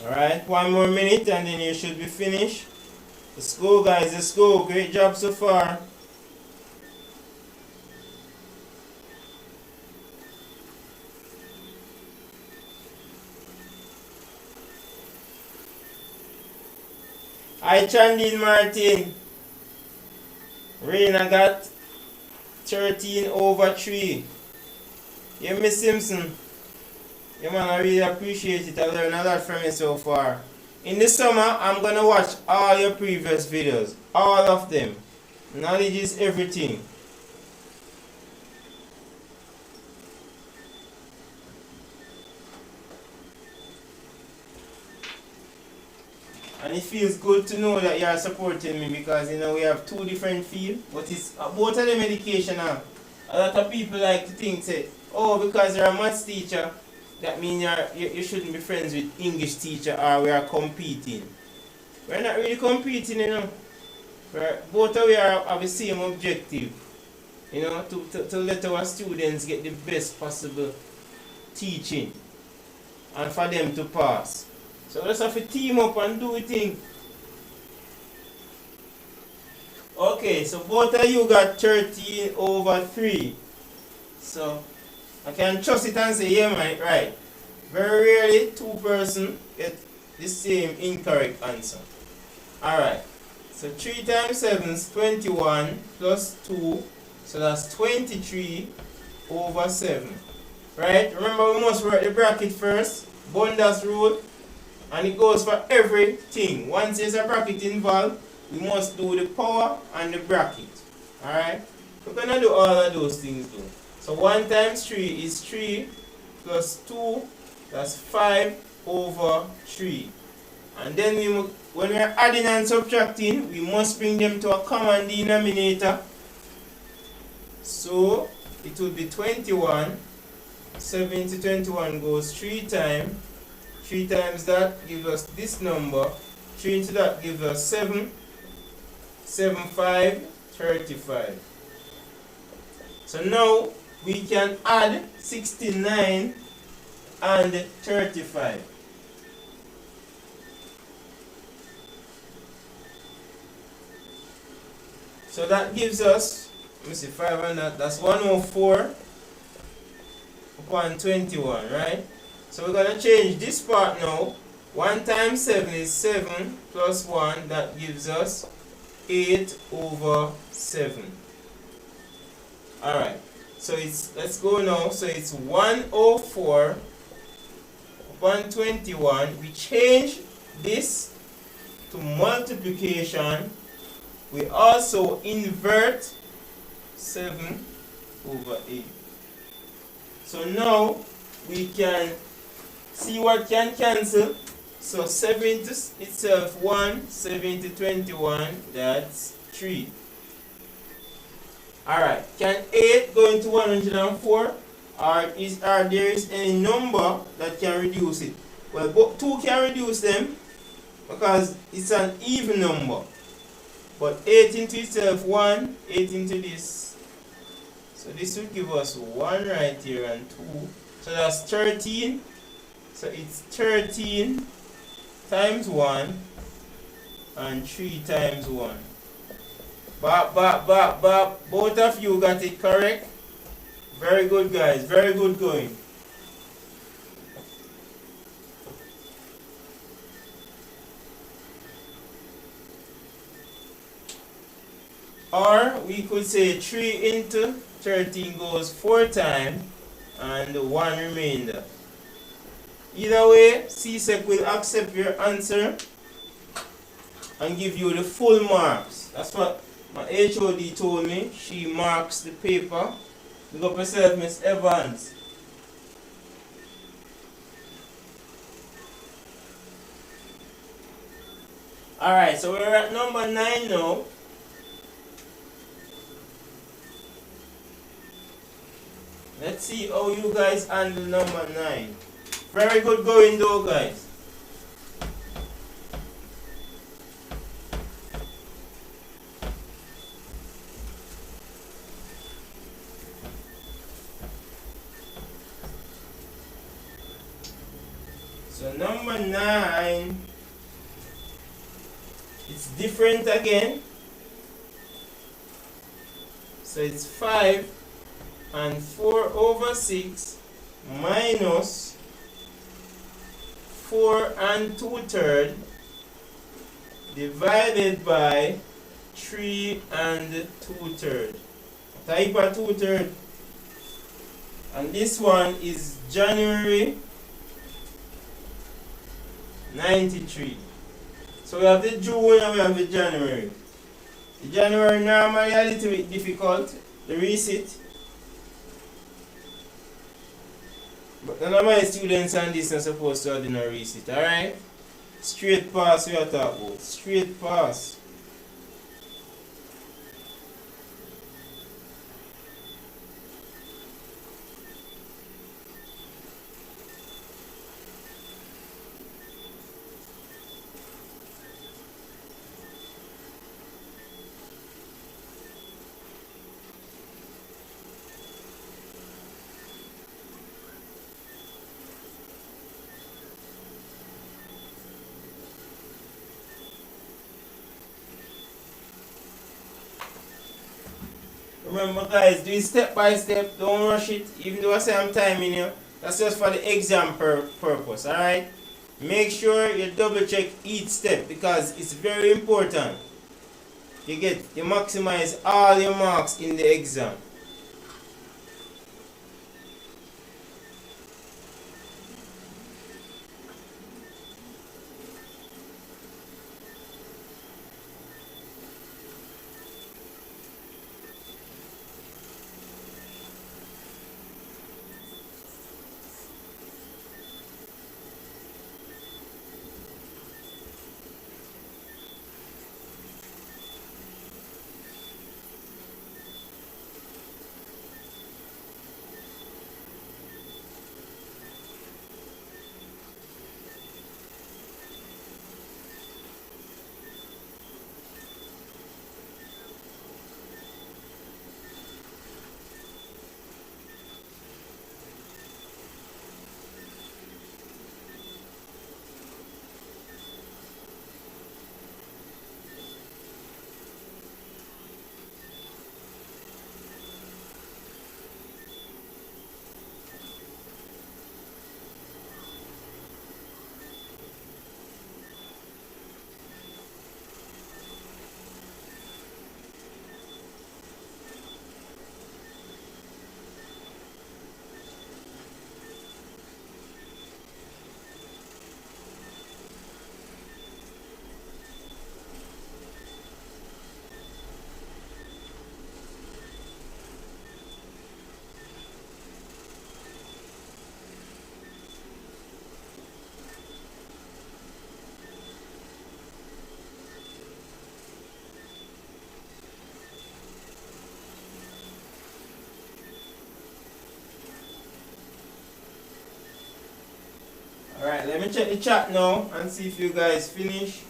Alright, 1 more minute and then you should be finished. Let's go guys, let's go. Great job so far. Hi Chandin Martin. Reina got 13/3. Yeah, Miss Simpson. Yeah man, I really appreciate it. I learned a lot from you so far. In the summer, I'm gonna watch all your previous videos. All of them. Knowledge is everything. And it feels good to know that you are supporting me because you know we have 2 different fields. But it's both of them education. A lot of people like to think say, oh, because you're a maths teacher, that means you shouldn't be friends with English teacher or we are competing. We're not really competing, you know. Both of we have the same objective, you know, to let our students get the best possible teaching. and for them to pass. So let's have to team up and do a thing. Okay, so both of you got 13 over 3. So I can trust it and say, yeah man, right. Very rarely two person get the same incorrect answer. Alright, so 3 times 7 is 21 plus 2, so that's 23 over 7. Right, remember we must work the bracket first, Bundas rule, and it goes for everything. Once there's a bracket involved, we must do the power and the bracket. Alright, we're going to do all of those things though. So 1 times 3 is 3 plus 2, that's 5 over 3. And then when we're adding and subtracting, we must bring them to a common denominator. So it would be 21. 7 into 21 goes 3 times. 3 times that gives us this number. 3 into that gives us 7. 7, 5, 35. So now we can add 69 and 35. So that gives us, let me see, 5 and that's 104 upon 21, right? So we're going to change this part now. 1 times 7 is 7 plus 1, that gives us 8 over 7. Alright, so let's go now. So it's 104 upon 21. We change this to multiplication. We also invert 7 over 8. So now we can see what can cancel. So 7 into itself 1, 7 into 21, that's 3. Alright, can 8 go into 104? Or there is any number that can reduce it? Well, 2 can reduce them because it's an even number. But 8 into itself 1, 8 into this. So this will give us 1 right here and 2. So that's 13. So it's 13 times 1 and 3 times 1. Both of you got it correct. Very good, guys. Very good going. Or we could say 3 into 13 goes 4 times and 1 remainder. Either way, CSEC will accept your answer and give you the full marks. That's what my HOD told me. She marks the paper. Look up yourself, Miss Evans. Alright, so we're at number 9 now. Let's see how you guys handle number 9. Very good going though, guys. So number 9, it's different again. So it's 5 and 4 over 6 minus 4 and 2/3 divided by 3 and 2/3. Type of 2/3. And this one is January 93. So we have the June and we have the January. The January normally a little bit difficult, the receipt. But none of my students and this are supposed to have no receipt, alright? Straight pass we are talking about. Straight pass. Remember guys, do it step by step, don't rush it, even though I say I'm timing you, that's just for the exam purpose, alright? Make sure you double check each step because it's very important. You maximize all your marks in the exam. Alright, let me check the chat now and see if you guys finish.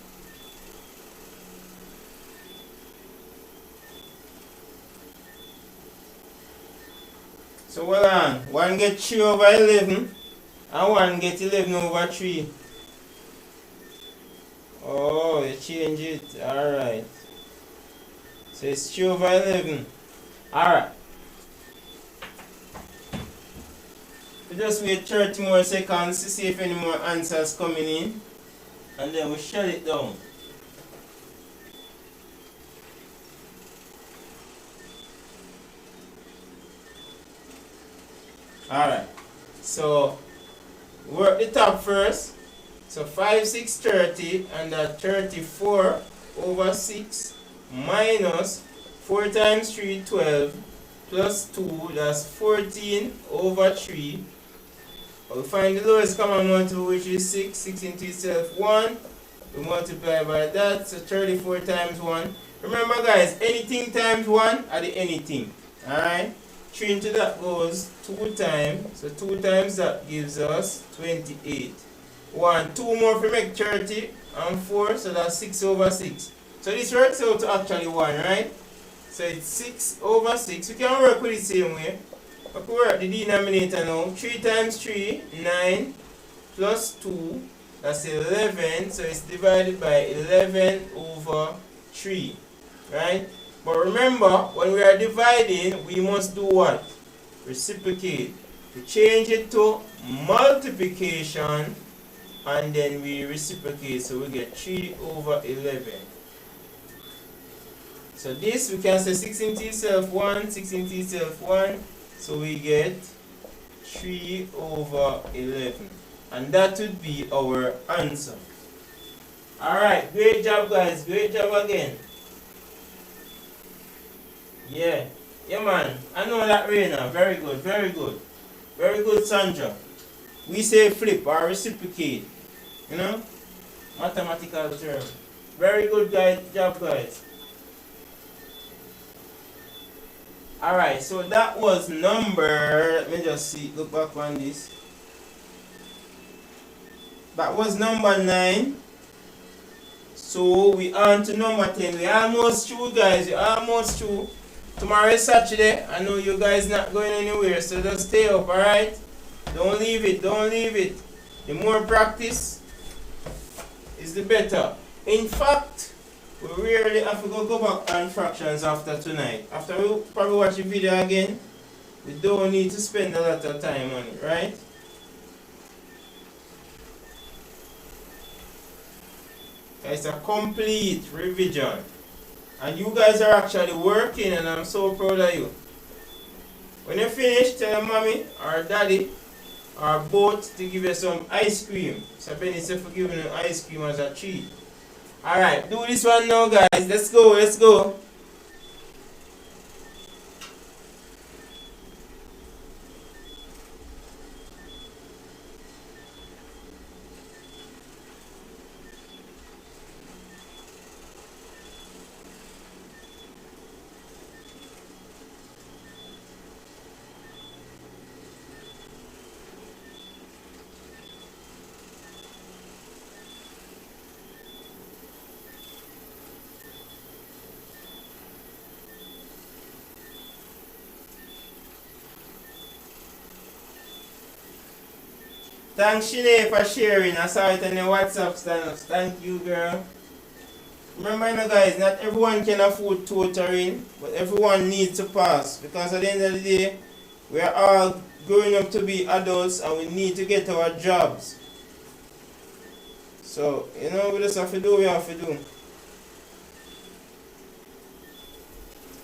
So hold on, one get 3 over 11 and one get 11 over 3. Oh, you change it, alright. So it's 3 over 11. Alright. We just wait 30 more seconds to see if any more answers coming in. And then we shut it down. Alright. So work the top first. So 5, 6, 30 and that 34 over 6 minus 4 times 3, 12 plus 2, that's 14 over 3. We find the lowest common multiple, which is 6. 6 into itself 1. We multiply by that, so 34 times 1. Remember guys, anything times 1 are the anything. Alright? 3 into that goes 2 times. So 2 times that gives us 28. 1, 2 more if we make 30 and 4, so that's 6 over 6. So this works out to actually 1, right? So it's 6 over 6. We can work with it the same way. We can work the denominator now. 3 times 3, 9 plus 2, that's 11. So it's divided by 11 over 3, right? But remember, when we are dividing, we must do what? Reciprocate. We change it to multiplication and then we reciprocate, so we get 3 over 11. So this we can say 6 into itself 1, 6 into itself 1, so we get 3 over 11. And that would be our answer. Alright, great job guys, great job again. Yeah, man, I know that Reina, very good, very good. Very good Sandra. We say flip or reciprocate, you know, mathematical term. Very good job guys. Alright, so that was number, let me just see, look back on this. That was number 9. So we on to number 10. We almost through guys, we almost through. Tomorrow is Saturday. I know you guys not going anywhere, so just stay up, alright? Don't leave it, don't leave it. The more practice is the better. In fact, We rarely have to go back on fractions after tonight. After we probably watch the video again, we don't need to spend a lot of time on it, right? It's a complete revision. And you guys are actually working, and I'm so proud of you. When you finish, tell your mommy or daddy or both to give you some ice cream. So Benny said for giving you ice cream as a treat. Alright, do this one now, guys. Let's go, let's go. Thanks Shanae for sharing. I saw it on your WhatsApp status. Thank you, girl. Remember now guys, not everyone can afford tutoring, but everyone needs to pass. Because at the end of the day, we are all growing up to be adults and we need to get our jobs. So, you know, we just have to do what we have to do.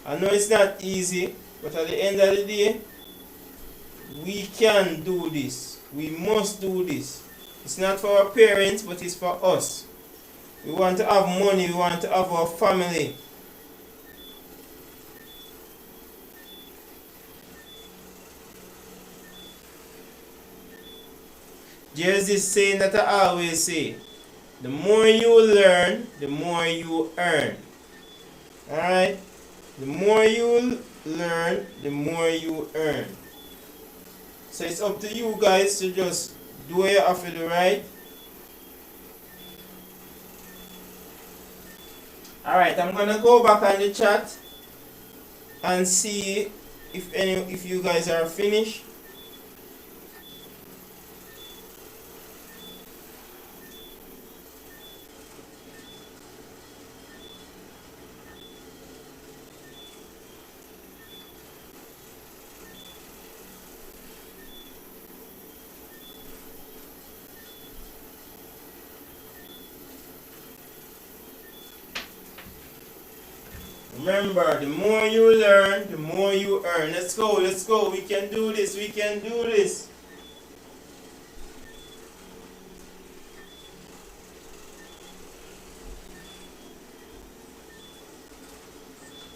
I know it's not easy, but at the end of the day, we can do this. We must do this. It's not for our parents, but it's for us. We want to have money, we want to have our family. There's this saying that I always say, the more you learn, the more you earn. Alright? The more you learn, the more you earn. So it's up to you guys to just do what you have to do, right? Alright, I'm gonna go back on the chat and see if you guys are finished. Remember, the more you learn, the more you earn. Let's go, let's go. We can do this, we can do this.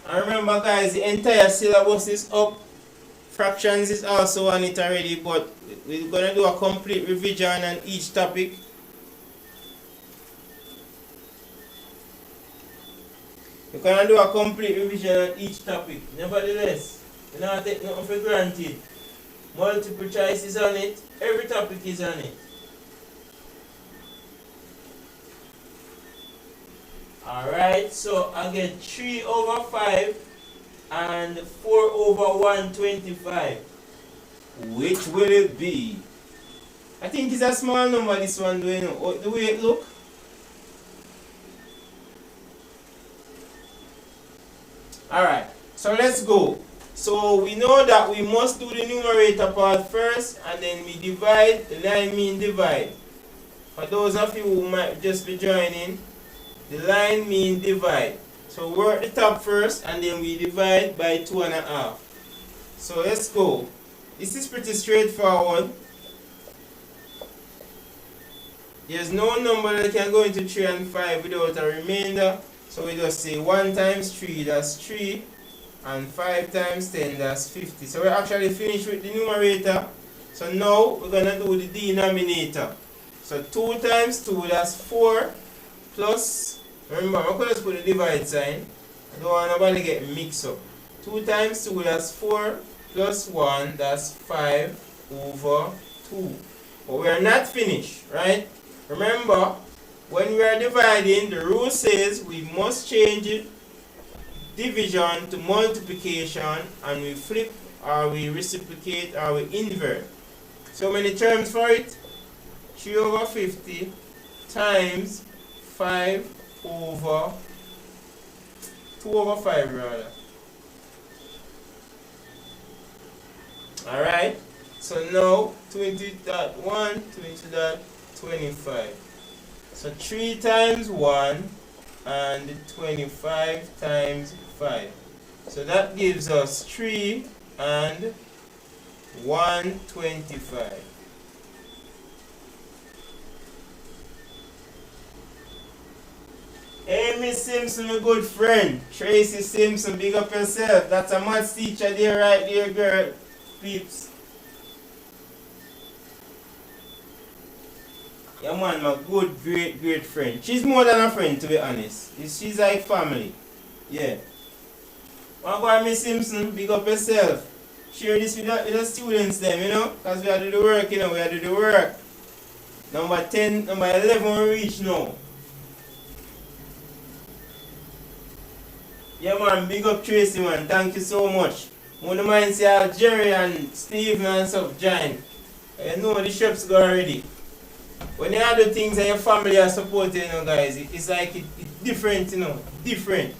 And remember guys, the entire syllabus is up. Fractions is also on it already, but we're going to do a complete revision on each topic. We're going to do a complete revision on each topic. Nevertheless, we don't take nothing for granted. Multiple choice is on it. Every topic is on it. Alright, so I get 3 over 5 and 4 over 125. Which will it be? I think it's a small number, this one, do you know? The way it look? Alright, so let's go. So we know that we must do the numerator part first, and then we divide. The line mean divide. For those of you who might just be joining, the line mean divide. So work the top first, and then we divide by 2.5. So let's go. This is pretty straightforward. There's no number that can go into 3 and 5 without a remainder. So we just say 1 times 3, that's 3, and 5 times 10, that's 50. So we're actually finished with the numerator. So now we're going to do the denominator. So 2 times 2, that's 4, plus, remember, I'm going to put the divide sign. I don't want nobody get mixed up. 2 times 2, that's 4, plus 1, that's 5 over 2. But we are not finished, right? Remember, when we are dividing, the rule says we must change it, division to multiplication, and we flip, or we reciprocate, or we invert. So many terms for it? 3 over 50 times 5 over 2 over 5 rather. Alright, so now 20.1, 20.25. So 3 times 1 and 25 times 5. So that gives us 3 and 125. Hey, Miss Simpson, my good friend. Tracy Simpson, big up yourself. That's a maths teacher there, right there, girl. Peeps. Yeah, man, my good, great friend. She's more than a friend, to be honest. She's like family. Yeah. Wanna go on, Miss Simpson, big up yourself. Share this with the students, them, you know? Because we have to do the work, you know. We have to do the work. Number 10, number 11 we reach now. Yeah, man, big up Tracy, man. Thank you so much. One mind say Jerry and Steve and stuff join. You know the shops go already. When you do things and your family are supporting, you know, guys, it's like it's different, you know, different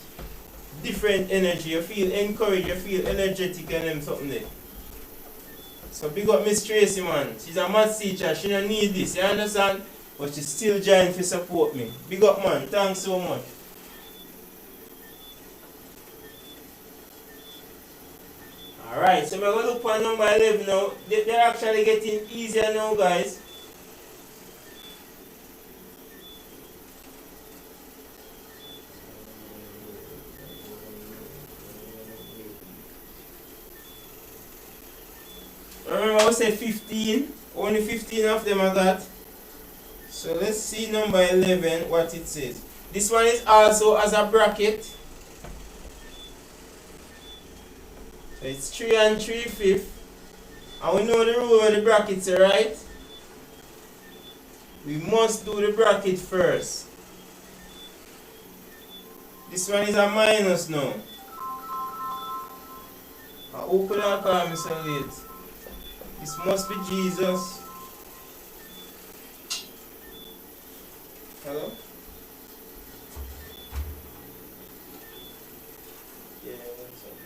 energy. You feel encouraged, you feel energetic and them something there. So big up Miss Tracy, man. She's a maths teacher. She don't need this, you understand? But she still joined to support me. Big up, man. Thanks so much. Alright, so we're going to look for number 11 now. They're actually getting easier now, guys. Remember I said 15. Only 15 of them I got. So let's see number 11, what it says. This one is also as a bracket. So it's 3 and 3/5. And we know the rule of the brackets, right? We must do the bracket first. This one is a minus now. Who could I call me so late? This must be Jesus. Hello? Yeah, what's up?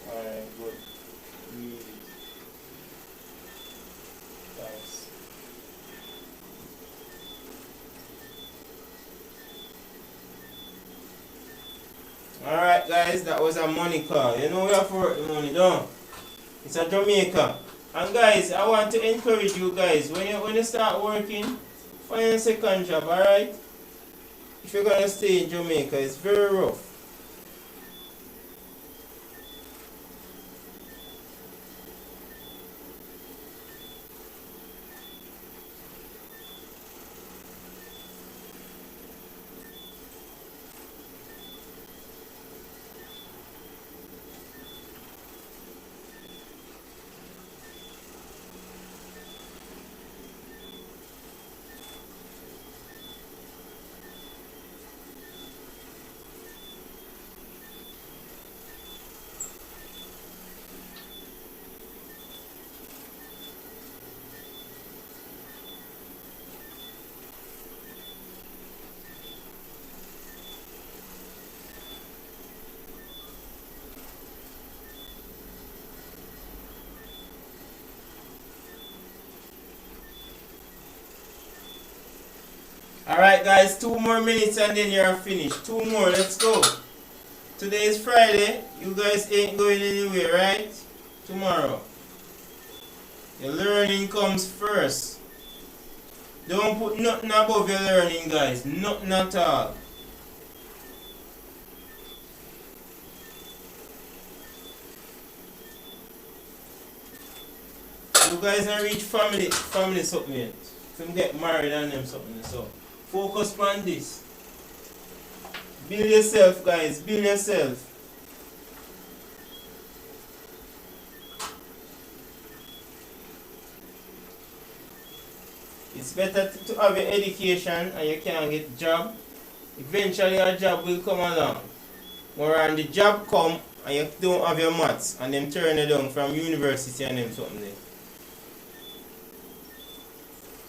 Alright, good. Read it. Thanks. Alright guys, that was a money call. You know we have to work the money down. It's a Jamaica. And guys, I want to encourage you guys, when you start working, find a second job, alright? If you're gonna stay in Jamaica, it's very rough. Alright guys, 2 more minutes and then you're finished. 2 more, let's go. Today is Friday. You guys ain't going anywhere, right? Tomorrow. Your learning comes first. Don't put nothing above your learning, guys. Nothing at all. You guys are reach family something. Some get married and them something. So focus on this. Build yourself, guys. Build yourself. It's better to have your education and you can get a job. Eventually a job will come along. When the job come and you don't have your maths and them turn it down from university and them something there.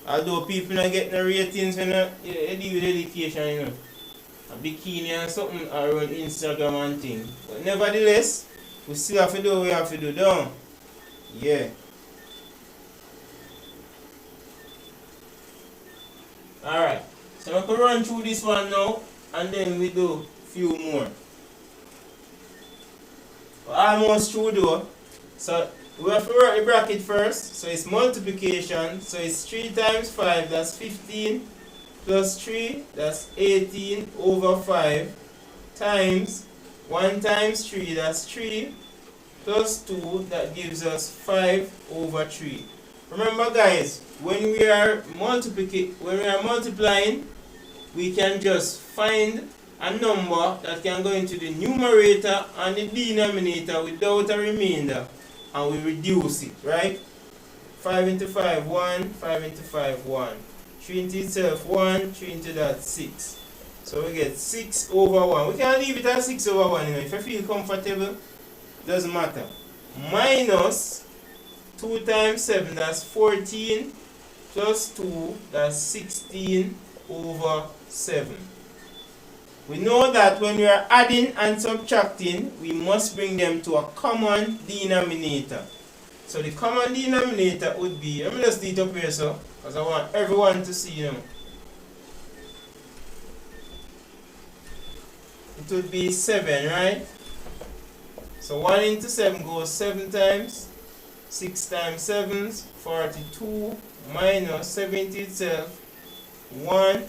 Although people not get no ratings when you deal with education, you know. A bikini and something around Instagram and thing. But nevertheless, we still have to do what we have to do, don't we? Yeah. Alright. So I'm going to run through this one now and then we do a few more. We're almost through though. So we have to work the bracket first. So it's multiplication. So it's 3 times 5, that's 15. Plus 3, that's 18 over 5. Times 1 times 3, that's 3. Plus 2, that gives us 5 over 3. Remember guys, when we are multiplying, we can just find a number that can go into the numerator and the denominator without a remainder, and we reduce it, right? 5 into 5, 1, 5 into 5, 1. 3 into itself, 1, 3 into that, 6. So we get 6 over 1. We can leave it at 6 over 1, you know. If you feel comfortable, doesn't matter. Minus 2 times 7, that's 14. Plus 2, that's 16 over 7. We know that when we are adding and subtracting, we must bring them to a common denominator. So the common denominator would be, let me just do it up here so, because I want everyone to see, you know. It would be 7, right? So 1 into 7 goes 7 times. 6 times 7 is 42, minus 70 itself, 1.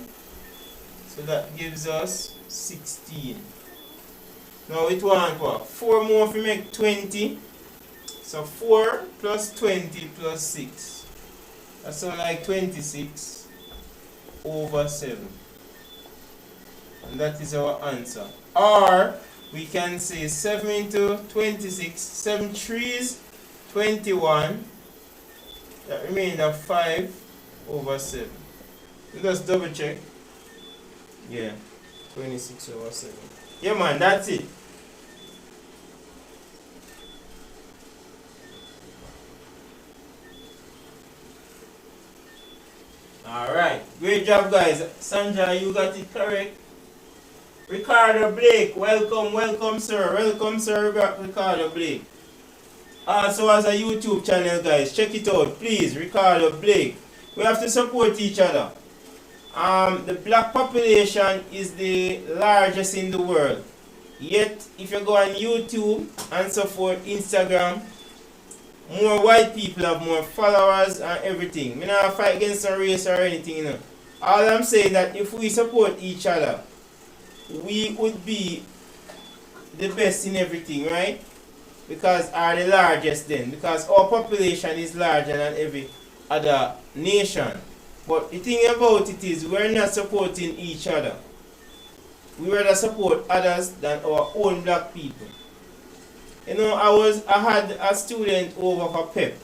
So that gives us 16. Now it want what? 4 more if we make 20. So 4 plus 20 plus 6. That's so like 26 over 7. And that is our answer. Or we can say 7 into 26. 7 3s 21. That remainder 5 over 7. Let's double check. Yeah, 26 over 7. Yeah man, that's it. Alright, great job guys. Sandra, you got it correct. Ricardo Blake, welcome sir. Welcome sir, Ricardo Blake. Also as a YouTube channel guys, check it out please, Ricardo Blake. We have to support each other. The black population is the largest in the world. Yet, if you go on YouTube and so forth, Instagram, more white people have more followers and everything. Me not fight against a race or anything, you know. All I'm saying that if we support each other, we would be the best in everything, right? Because are the largest then. Because our population is larger than every other nation. But the thing about it is, we're not supporting each other. We rather support others than our own black people. You know, I had a student over for PEP.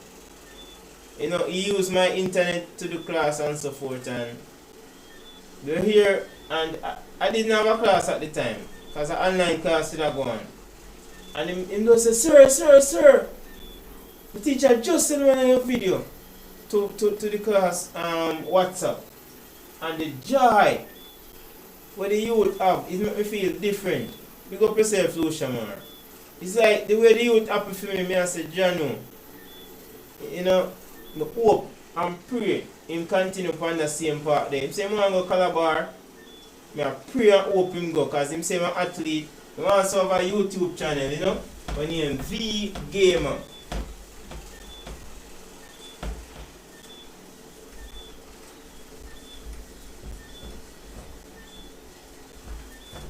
You know, he used my internet to do class and so forth, and we're here, and I didn't have a class at the time, because an online class did go on. And him just say, sir, the teacher just sent me a video to the class WhatsApp, and the joy what the youth have, it make me feel different. Big up yourself, Lucia, man. It's like the way the youth happy for me, I say, Janu, you know, I hope and pray him continue upon the same part there. Him say, I go Calabar, I pray and hope him go, because him say, I'm an athlete. I want to have a YouTube channel, you know, when he V Gamer.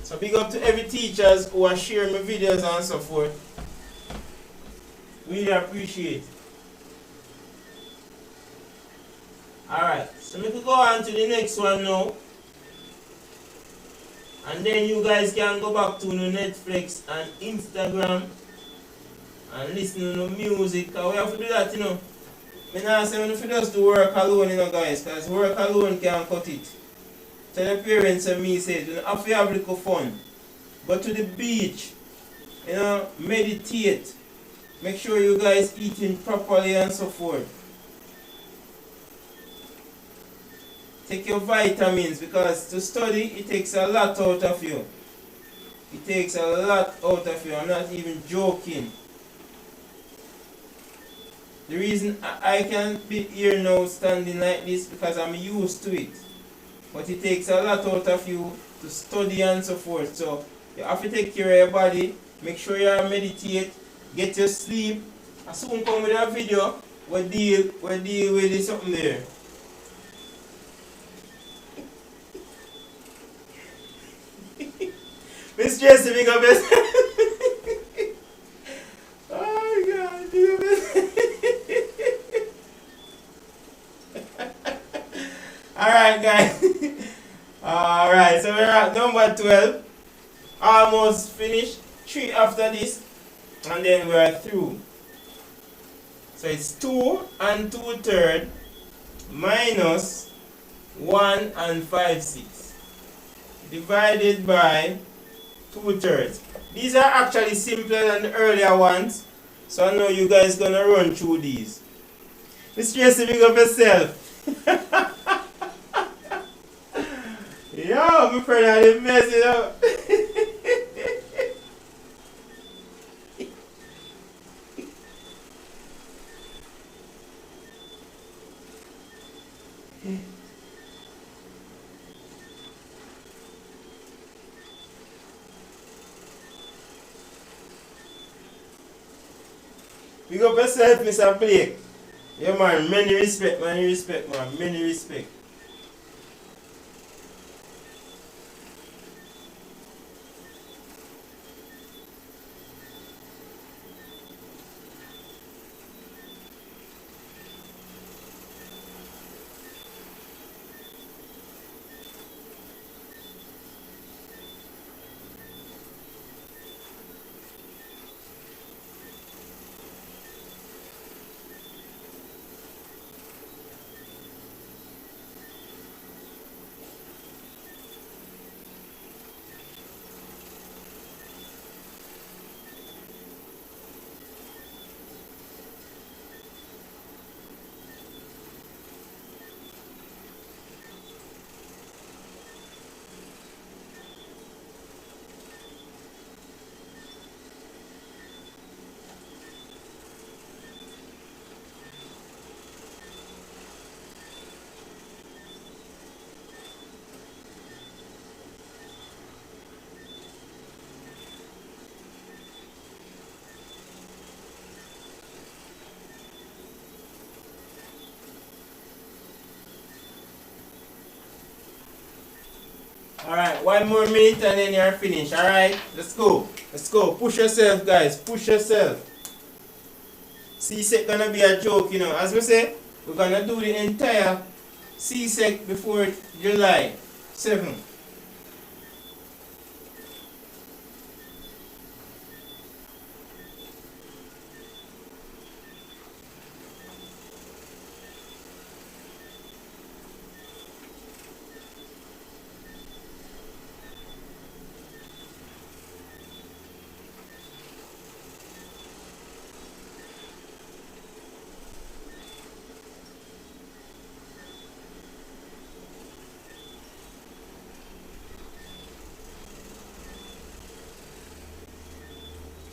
So big up to every teachers who are sharing my videos and so forth. Really appreciate it. Alright, so we can go on to the next one now. And then you guys can go back to Netflix and Instagram and listen to music. Because we have to do that, you know. I not say when you just do work alone, you know, guys. Because work alone can't cut it. Tell the parents and me say, you know, have to have a little fun. Go to the beach, you know, meditate. Make sure you guys eating properly and so forth. Take your vitamins, because to study, it takes a lot out of you. It takes a lot out of you. I'm not even joking. The reason I can be here now standing like this, because I'm used to it. But it takes a lot out of you to study and so forth. So you have to take care of your body. Make sure you meditate. Get your sleep. I soon come with a video. We'll deal with this something there. Miss Jesse, big up yourself. Oh God, big up yourself. Alright guys. Alright, so we're at number 12. Almost finished. 3 after this. And then we're through. So it's 2 and 2/3 minus 1 and 5/6 divided by 2/3. These are actually simpler than the earlier ones. So I know you guys gonna run through these. Mr. Jesse, big up yourself. Yo, my friend, I didn't mess it up. Big up yourself, Mr. Blake. Yeah, man, many respect, man, many respect. Alright, 1 more minute and then you're finished. Alright, let's go. Let's go. Push yourself, guys. Push yourself. C-Sec gonna be a joke, you know. As we say, we're gonna do the entire C-Sec before July 7th.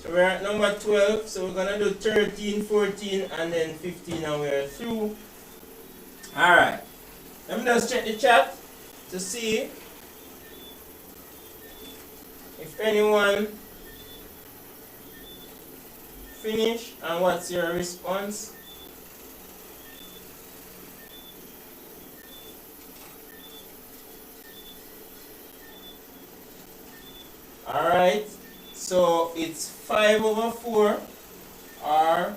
So we're at number 12, so we're gonna do 13, 14, and then 15, and we're through. Alright. Let me just check the chat to see if anyone finished and what's your response. Alright. So it's 5/4 or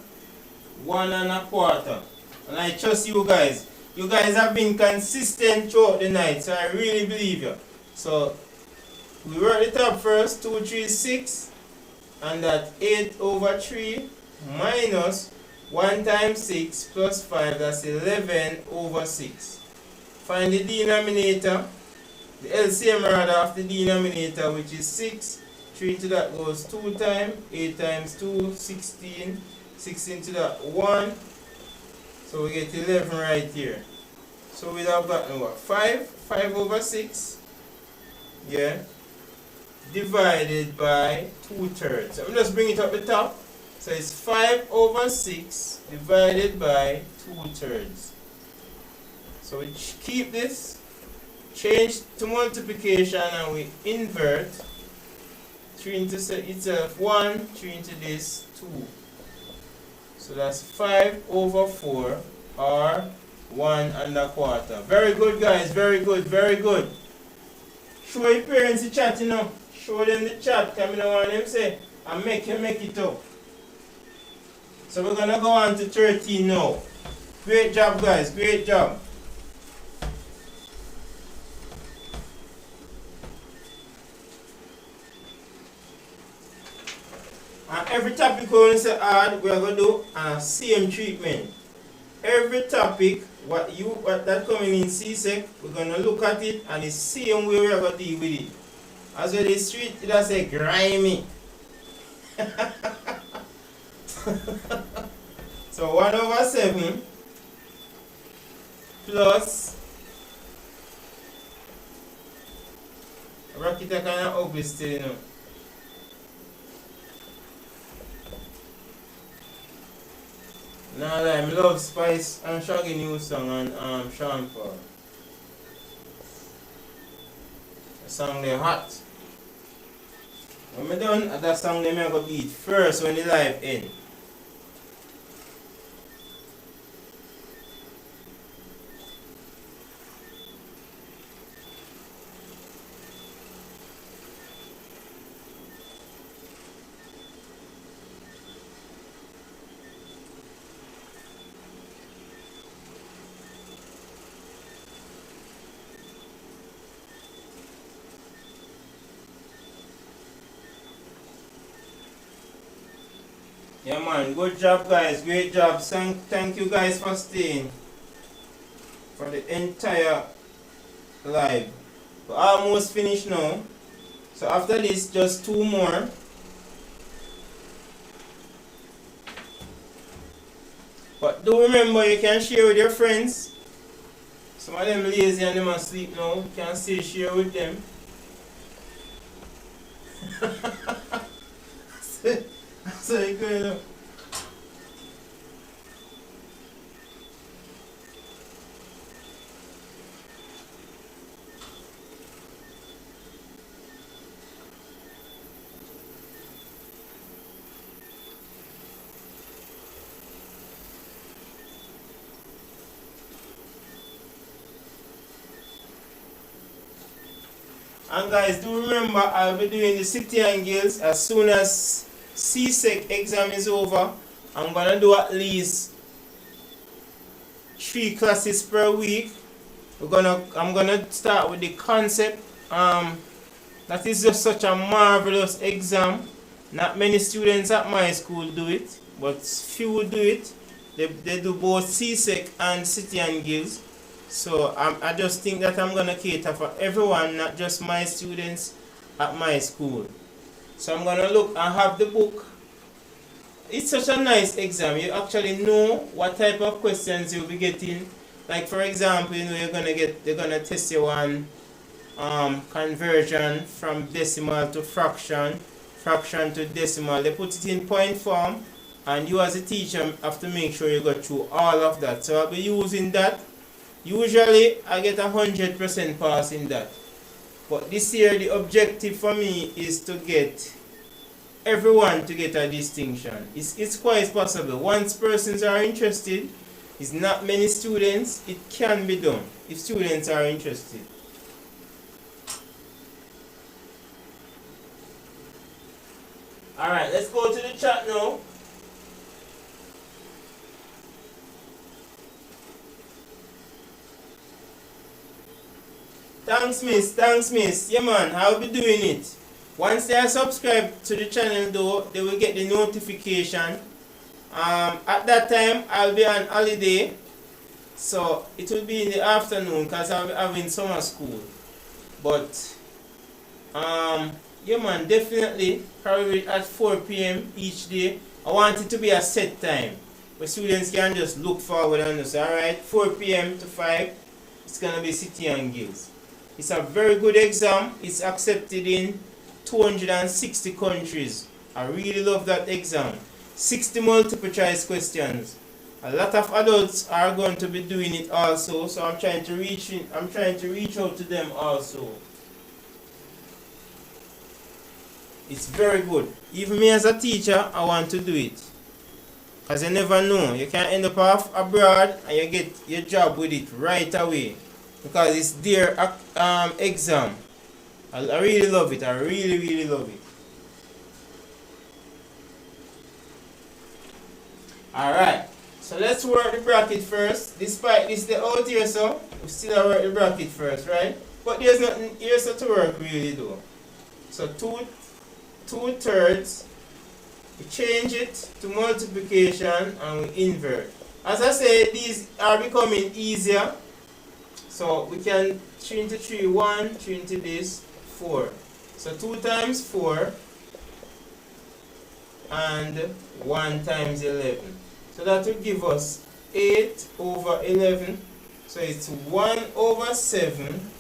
1 1/4. And I trust you guys. You guys have been consistent throughout the night, so I really believe you. So we work it up first, 2, 3, 6, and that 8/3 minus 1 times 6 plus 5, that's 11/6. Find the denominator, the LCM rather of the denominator, which is 6. 3 to that goes 2 times, 8 times 2, 16, 16 to that 1, so we get 11 right here. So we'd have gotten what? 5 over 6, yeah, divided by 2/3. So I'm just bring it up the top. So it's 5 over 6 divided by 2/3. So we keep this, change to multiplication, and we invert 3 into itself 1, 3 into this 2. So that's 5 over 4 or 1¼ Very good, guys. Very good. Very good. Show your parents the chat, you know. Show them the chat. Come in and them say, and make it up. So we're gonna go on to 13 now. Great job, guys. Great job. And every topic we're going to add, we are going to do same treatment. Every topic, what that coming in CSEC, we're going to look at it and the same way we are going to deal with it. As well as street, it does say grimy. So 1 over 7 plus rocket kind of ugly still, you know. Nah, I love Spice and Shaggy new song and Sean Paul. The song they hot. When I'm done, that song they may go beat first when the live end. Yeah man, good job guys, great job. Thank you guys for staying for the entire live. We're almost finished now. So after this, just 2 more. But do remember, you can share with your friends. Some of them lazy and them asleep now. You can still share with them. So you going up. And guys, do remember, I'll be doing the City and Guilds as soon as CSEC exam is over. I'm gonna do at least 3 classes per week. I'm gonna start with the concept. That is just such a marvelous exam. Not many students at my school do it, but few do it. They do both CSEC and City and Guilds. So I just think that I'm gonna cater for everyone, not just my students at my school. So I'm gonna look and have the book. It's such a nice exam. You actually know what type of questions you'll be getting. Like for example, you know, they're gonna test you on conversion from decimal to fraction, fraction to decimal. They put it in point form, and you as a teacher have to make sure you go through all of that. So I'll be using that. Usually I get 100% pass in that. But this year the objective for me is to get everyone to get a distinction. It's quite possible. Once persons are interested, it's not many students, it can be done if students are interested. Alright, let's go to the chat now. Thanks miss, thanks miss. Yeah man, I'll be doing it. Once they are subscribed to the channel though, they will get the notification. At that time, I'll be on holiday. So it will be in the afternoon because I'll be having summer school. But, yeah man, definitely, probably at 4 p.m. each day. I want it to be a set time where students can just look forward and say, alright, 4 p.m. to 5. it's gonna be City and Guilds. It's a very good exam. It's accepted in 260 countries. I really love that exam. 60 multiple choice questions. A lot of adults are going to be doing it also, so I'm trying to reach out to them also. It's very good. Even me as a teacher, I want to do it. Because you never know. You can end up off abroad and you get your job with it right away. Because it's their exam. I really love it. I really, really love it. Alright. So let's work the bracket first. Despite this the out here, so we still work the bracket first, right? But there's nothing here so to work really though. So 2/3, we change it to multiplication and we invert. As I said, these are becoming easier. So we can 3 into 3, 1, 3 into this, 4. So 2 times 4 and 1 times 11. So that will give us 8 over 11. So it's 1 over 7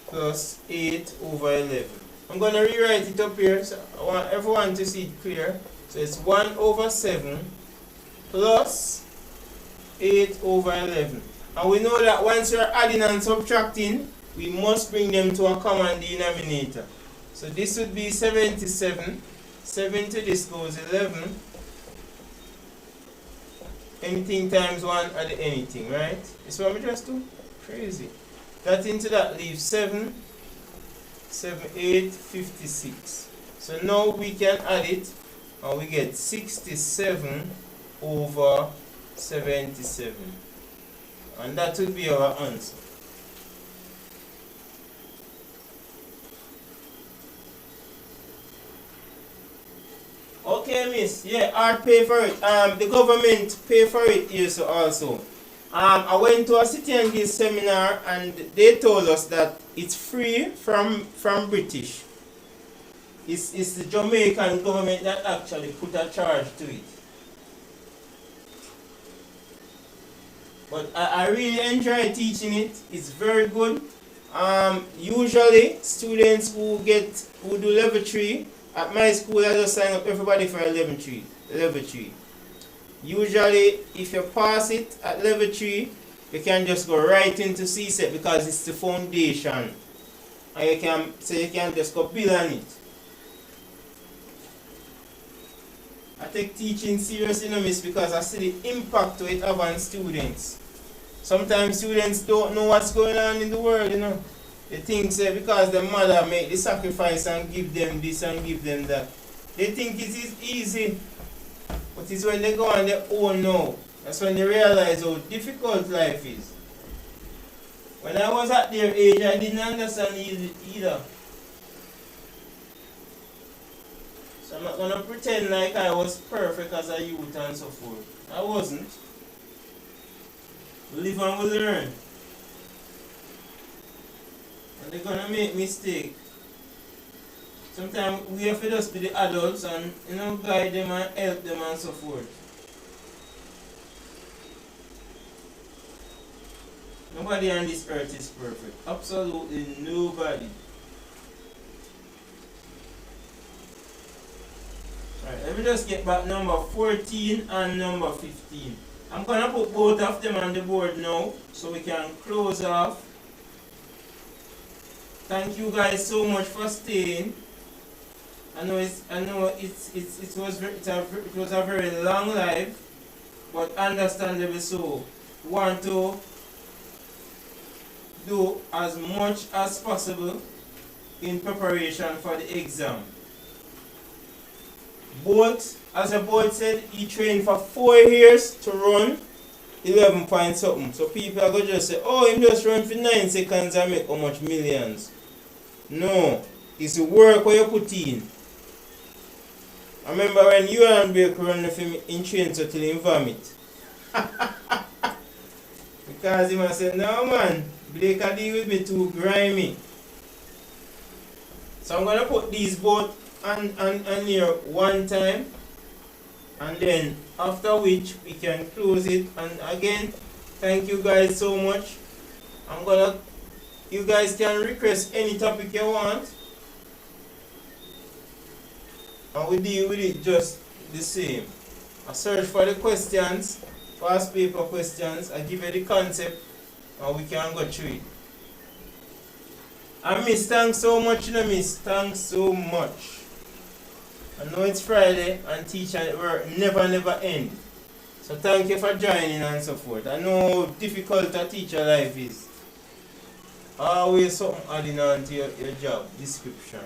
plus 8 over 11. I'm going to rewrite it up here, so I want everyone to see it clear. So it's 1 over 7 plus 8 over 11. And we know that once you're adding and subtracting, we must bring them to a common denominator. So this would be 77. 7 to this goes 11. Anything times 1 at the anything, right? This what we just do? Crazy. That into that leaves 7. 7, 8, 56. So now we can add it and we get 67 over 77. And that would be our answer. Okay, miss. Yeah, I pay for it. The government pay for it here so also. I went to a City and Guilds seminar and they told us that it's free from British. It's the Jamaican government that actually put a charge to it. But I really enjoy teaching it. It's very good. Usually students who do level 3 at my school, I just sign up everybody for a level 3. Usually, if you pass it at level 3, you can just go right into CSET because it's the foundation. And you can just go build on it. I take teaching seriously, miss, because I see the impact to it have on students. Sometimes students don't know what's going on in the world, They think because the mother made the sacrifice and give them this and give them that. They think it is easy. But it's when they go on their own now. That's when they realize how difficult life is. When I was at their age, I didn't understand it either. So I'm not going to pretend like I was perfect as a youth and so forth. I wasn't. Live and we'll learn. And they're going to make mistakes. Sometimes we have to just be the adults and guide them and help them and so forth. Nobody on this earth is perfect. Absolutely nobody. Alright, let me just get back number 14 and number 15. I'm gonna put both of them on the board now so we can close off. Thank you guys so much for staying. I know it was a very long live, but understandably so. We want to do as much as possible in preparation for the exam. Bolt, as a board said, he trained for 4 years to run 11 point something. So people are going to just say, oh, he just run for 9 seconds and make how much millions. No, it's the work where you put in. I remember when you and Blake run the film in train so till he vomit. Because he must say, no man, Blake can deal with me too grimy. So I'm gonna put these both on here one time, and then after which we can close it. And again, thank you guys so much. You guys can request any topic you want, and we deal with it just the same. I search for the questions, past paper questions, I give you the concept, and we can go through it. And Miss, thanks so much, Miss. Thanks so much. I know it's Friday and teaching work never end. So thank you for joining and so forth. I know how difficult a teacher life is. Always something adding on to your job description.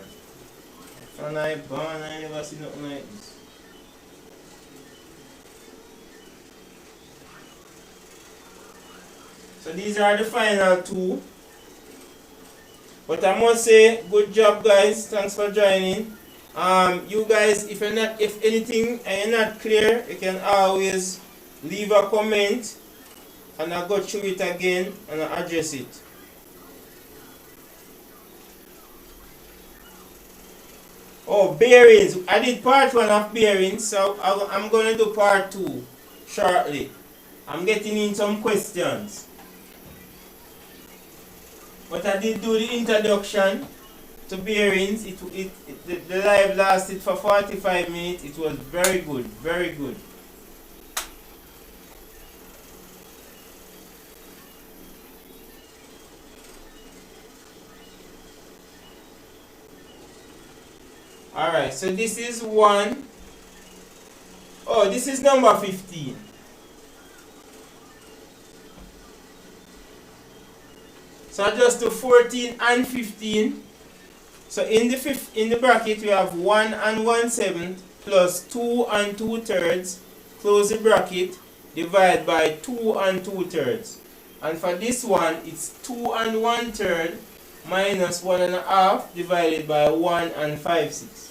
From I born, I never see nothing like this. So these are the final two. But I must say, good job guys. Thanks for joining. You guys, if anything and you're not clear, you can always leave a comment and I'll go through it again and I'll address it. Oh, bearings. I did part 1 of bearings, so I'm going to do part 2 shortly. I'm getting in some questions. But I did do the introduction to bearings. The live lasted for 45 minutes. It was very good, very good. Alright, so this is 1. Oh, this is number 15. So I just do 14 and 15. So in the bracket we have 1 and 1/7 plus 2 and 2/3. Close the bracket, divide by 2 and 2/3. And for this one, it's 2 and 1/3 minus 1.5 divided by 1 and 5/6.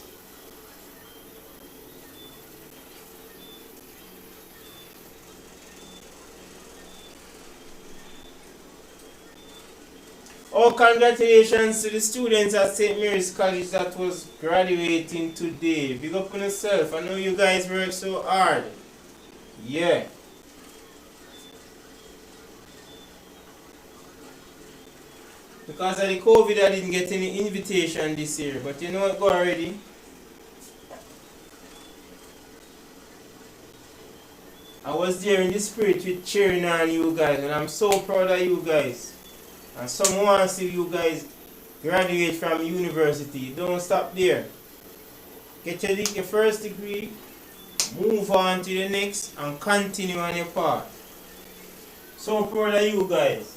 Oh, congratulations to the students at St. Mary's College that was graduating today. Big up on yourself. I know you guys work so hard. Yeah. Because of the COVID, I didn't get any invitation this year. But you know what, go already. I was there in the spirit with cheering on you guys. And I'm so proud of you guys. And someone wants to see you guys graduate from university. Don't stop there. Get your first degree, move on to the next, and continue on your path. So proud of you guys.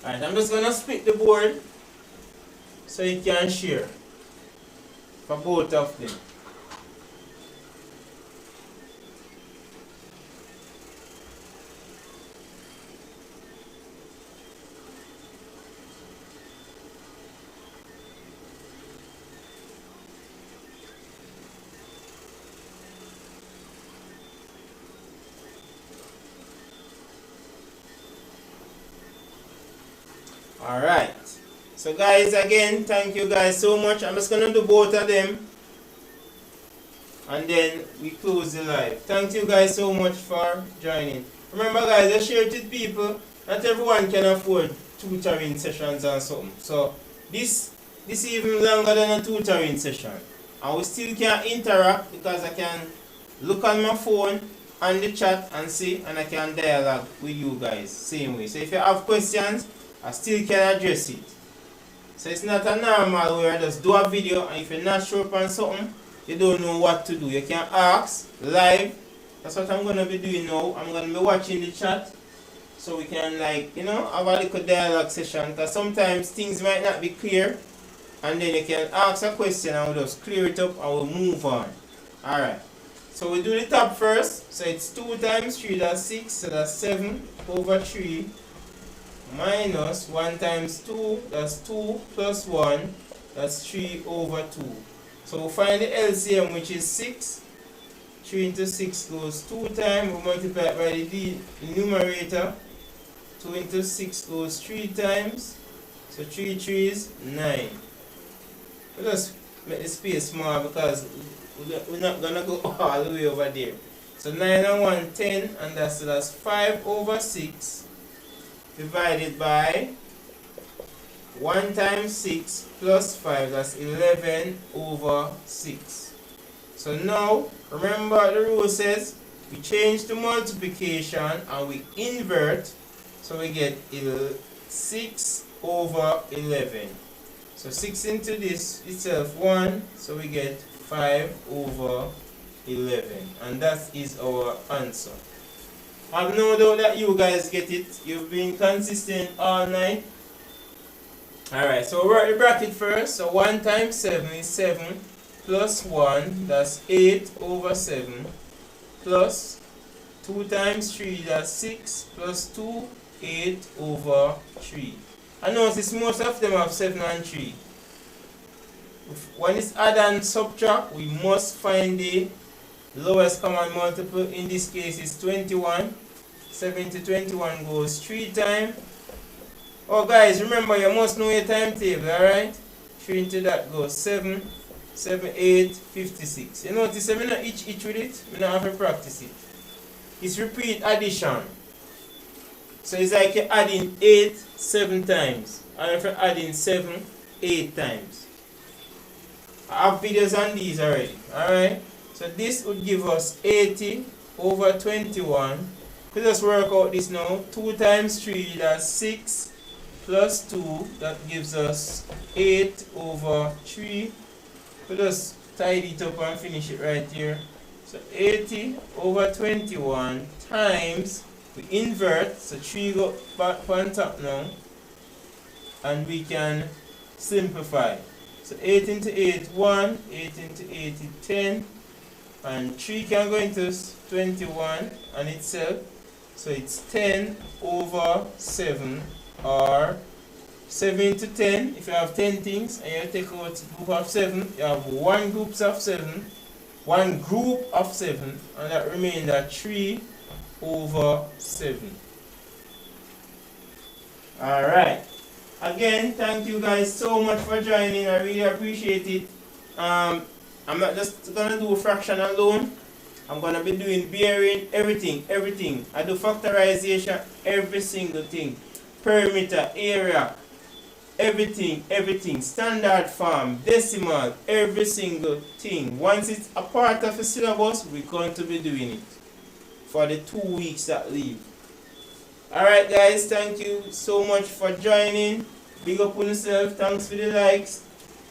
Alright, I'm just gonna split the board so you can share for both of them. Alright, so guys, again, thank you guys so much. I'm just gonna do both of them and then we close the live. Thank you guys so much for joining. Remember guys, I share it with people. Not everyone can afford tutoring sessions and something. So this even longer than a tutoring session. And we still can interact because I can look on my phone and the chat and see, and I can dialogue with you guys same way. So if you have questions, I still can address it. So it's not a normal where I just do a video and if you're not sure upon something, you don't know what to do. You can ask live. That's what I'm going to be doing now. I'm going to be watching the chat so we can have a little dialogue session, because sometimes things might not be clear and then you can ask a question and we'll just clear it up and we'll move on. Alright. So we do the top first. So it's 2 times 3, that's 6, so that's 7 over 3. Minus 1 times 2, that's 2 plus 1, that's 3 over 2. So we'll find the LCM, which is 6. 3 into 6 goes 2 times. We multiply it by the numerator. 2 into 6 goes 3 times. So 3 3s 9. Let us make the space small because we're not gonna go all the way over there. So 9 and 1, 10, and that's 5 over 6 divided by 1 times 6 plus 5, that's 11 over 6. So now, remember the rule says we change to multiplication and we invert, so we get 6 over 11. So 6 into this itself 1, so we get 5 over 11. And that is our answer. I have no doubt that you guys get it. You've been consistent all night. Alright, so we'll work the bracket first. So 1 times 7 is 7 plus 1, that's 8 over 7, plus 2 times 3, that's 6, plus 2, 8 over 3. And notice most of them have 7 and 3. When it's add and subtract, we must find the lowest common multiple. In this case, it's 21. 7 to 21 goes 3 times. Oh guys, remember you must know your timetable, alright? 3 into that goes 7. 7, 8, 56. You notice I'm not each with it. We don't have to practice it. It's repeat addition. So it's like you're adding 8 7 times. And if you're adding 7 8 times. I have videos on these already. Alright? So this would give us 80 over 21. We just work out this now. 2 times 3, that's 6. Plus 2, that gives us 8 over 3. We just tidy it up and finish it right here. So 80 over 21 times, we invert, so 3 go back on top now, and we can simplify. So 8 into 8, 1, 8 into 8 is 10, and 3 can go into 21 on itself, so it's 10 over 7, or 7 into 10, if you have 10 things and you take out a group of 7, you have one group of 7, and that remains at 3 over 7. Alright. Again, thank you guys so much for joining. I really appreciate it. I'm not just gonna do fraction alone. I'm gonna be doing bearing, everything. I do factorization, every single thing. Perimeter, area, everything, standard form, decimal, every single thing. Once it's a part of the syllabus, we're going to be doing it for the 2 weeks at LiVE. Alright guys, thank you so much for joining. Big up on yourself, thanks for the likes,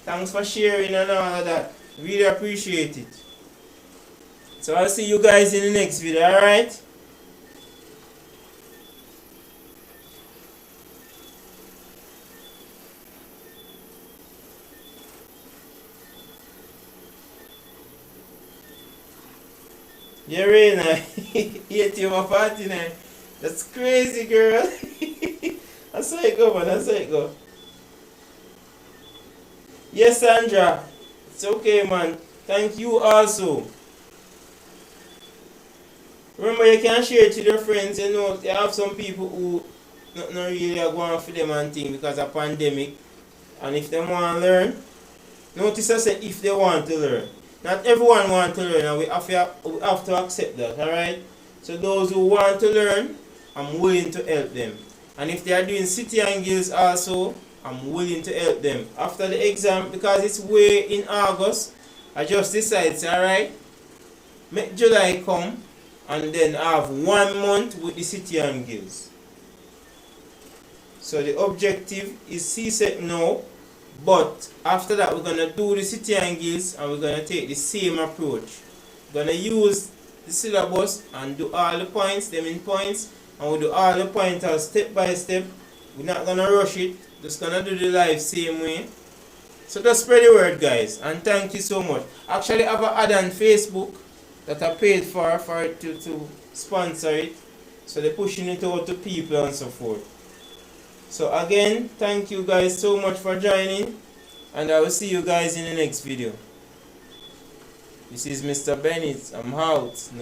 thanks for sharing and all of that. Really appreciate it. So I'll see you guys in the next video, alright? Yeah, Reina, 80 over 49. That's crazy, girl. That's how it go, man. That's how it go. Yes, Sandra. It's okay, man. Thank you also. Remember, you can share it to your friends. You know, you have some people who not really are going for them and thing because of pandemic. And if they want to learn, notice I said if they want to learn. Not everyone wants to learn, and we have to accept that, alright? So those who want to learn, I'm willing to help them. And if they are doing city angles also, I'm willing to help them. After the exam, because it's way in August, I just decided, alright, make July come, and then I have 1 month with the city angles. So the objective is CSET now. But after that, we're going to do the city angles and we're going to take the same approach. We're going to use the syllabus and do all the points, them in points, and we'll do all the pointers step by step. We're not going to rush it, just going to do the live same way. So just spread the word, guys, and thank you so much. Actually, I have an ad on Facebook that I paid for it to sponsor it. So they're pushing it out to people and so forth. So again, thank you guys so much for joining, and I will see you guys in the next video. This is Mr. Bennett. I'm out.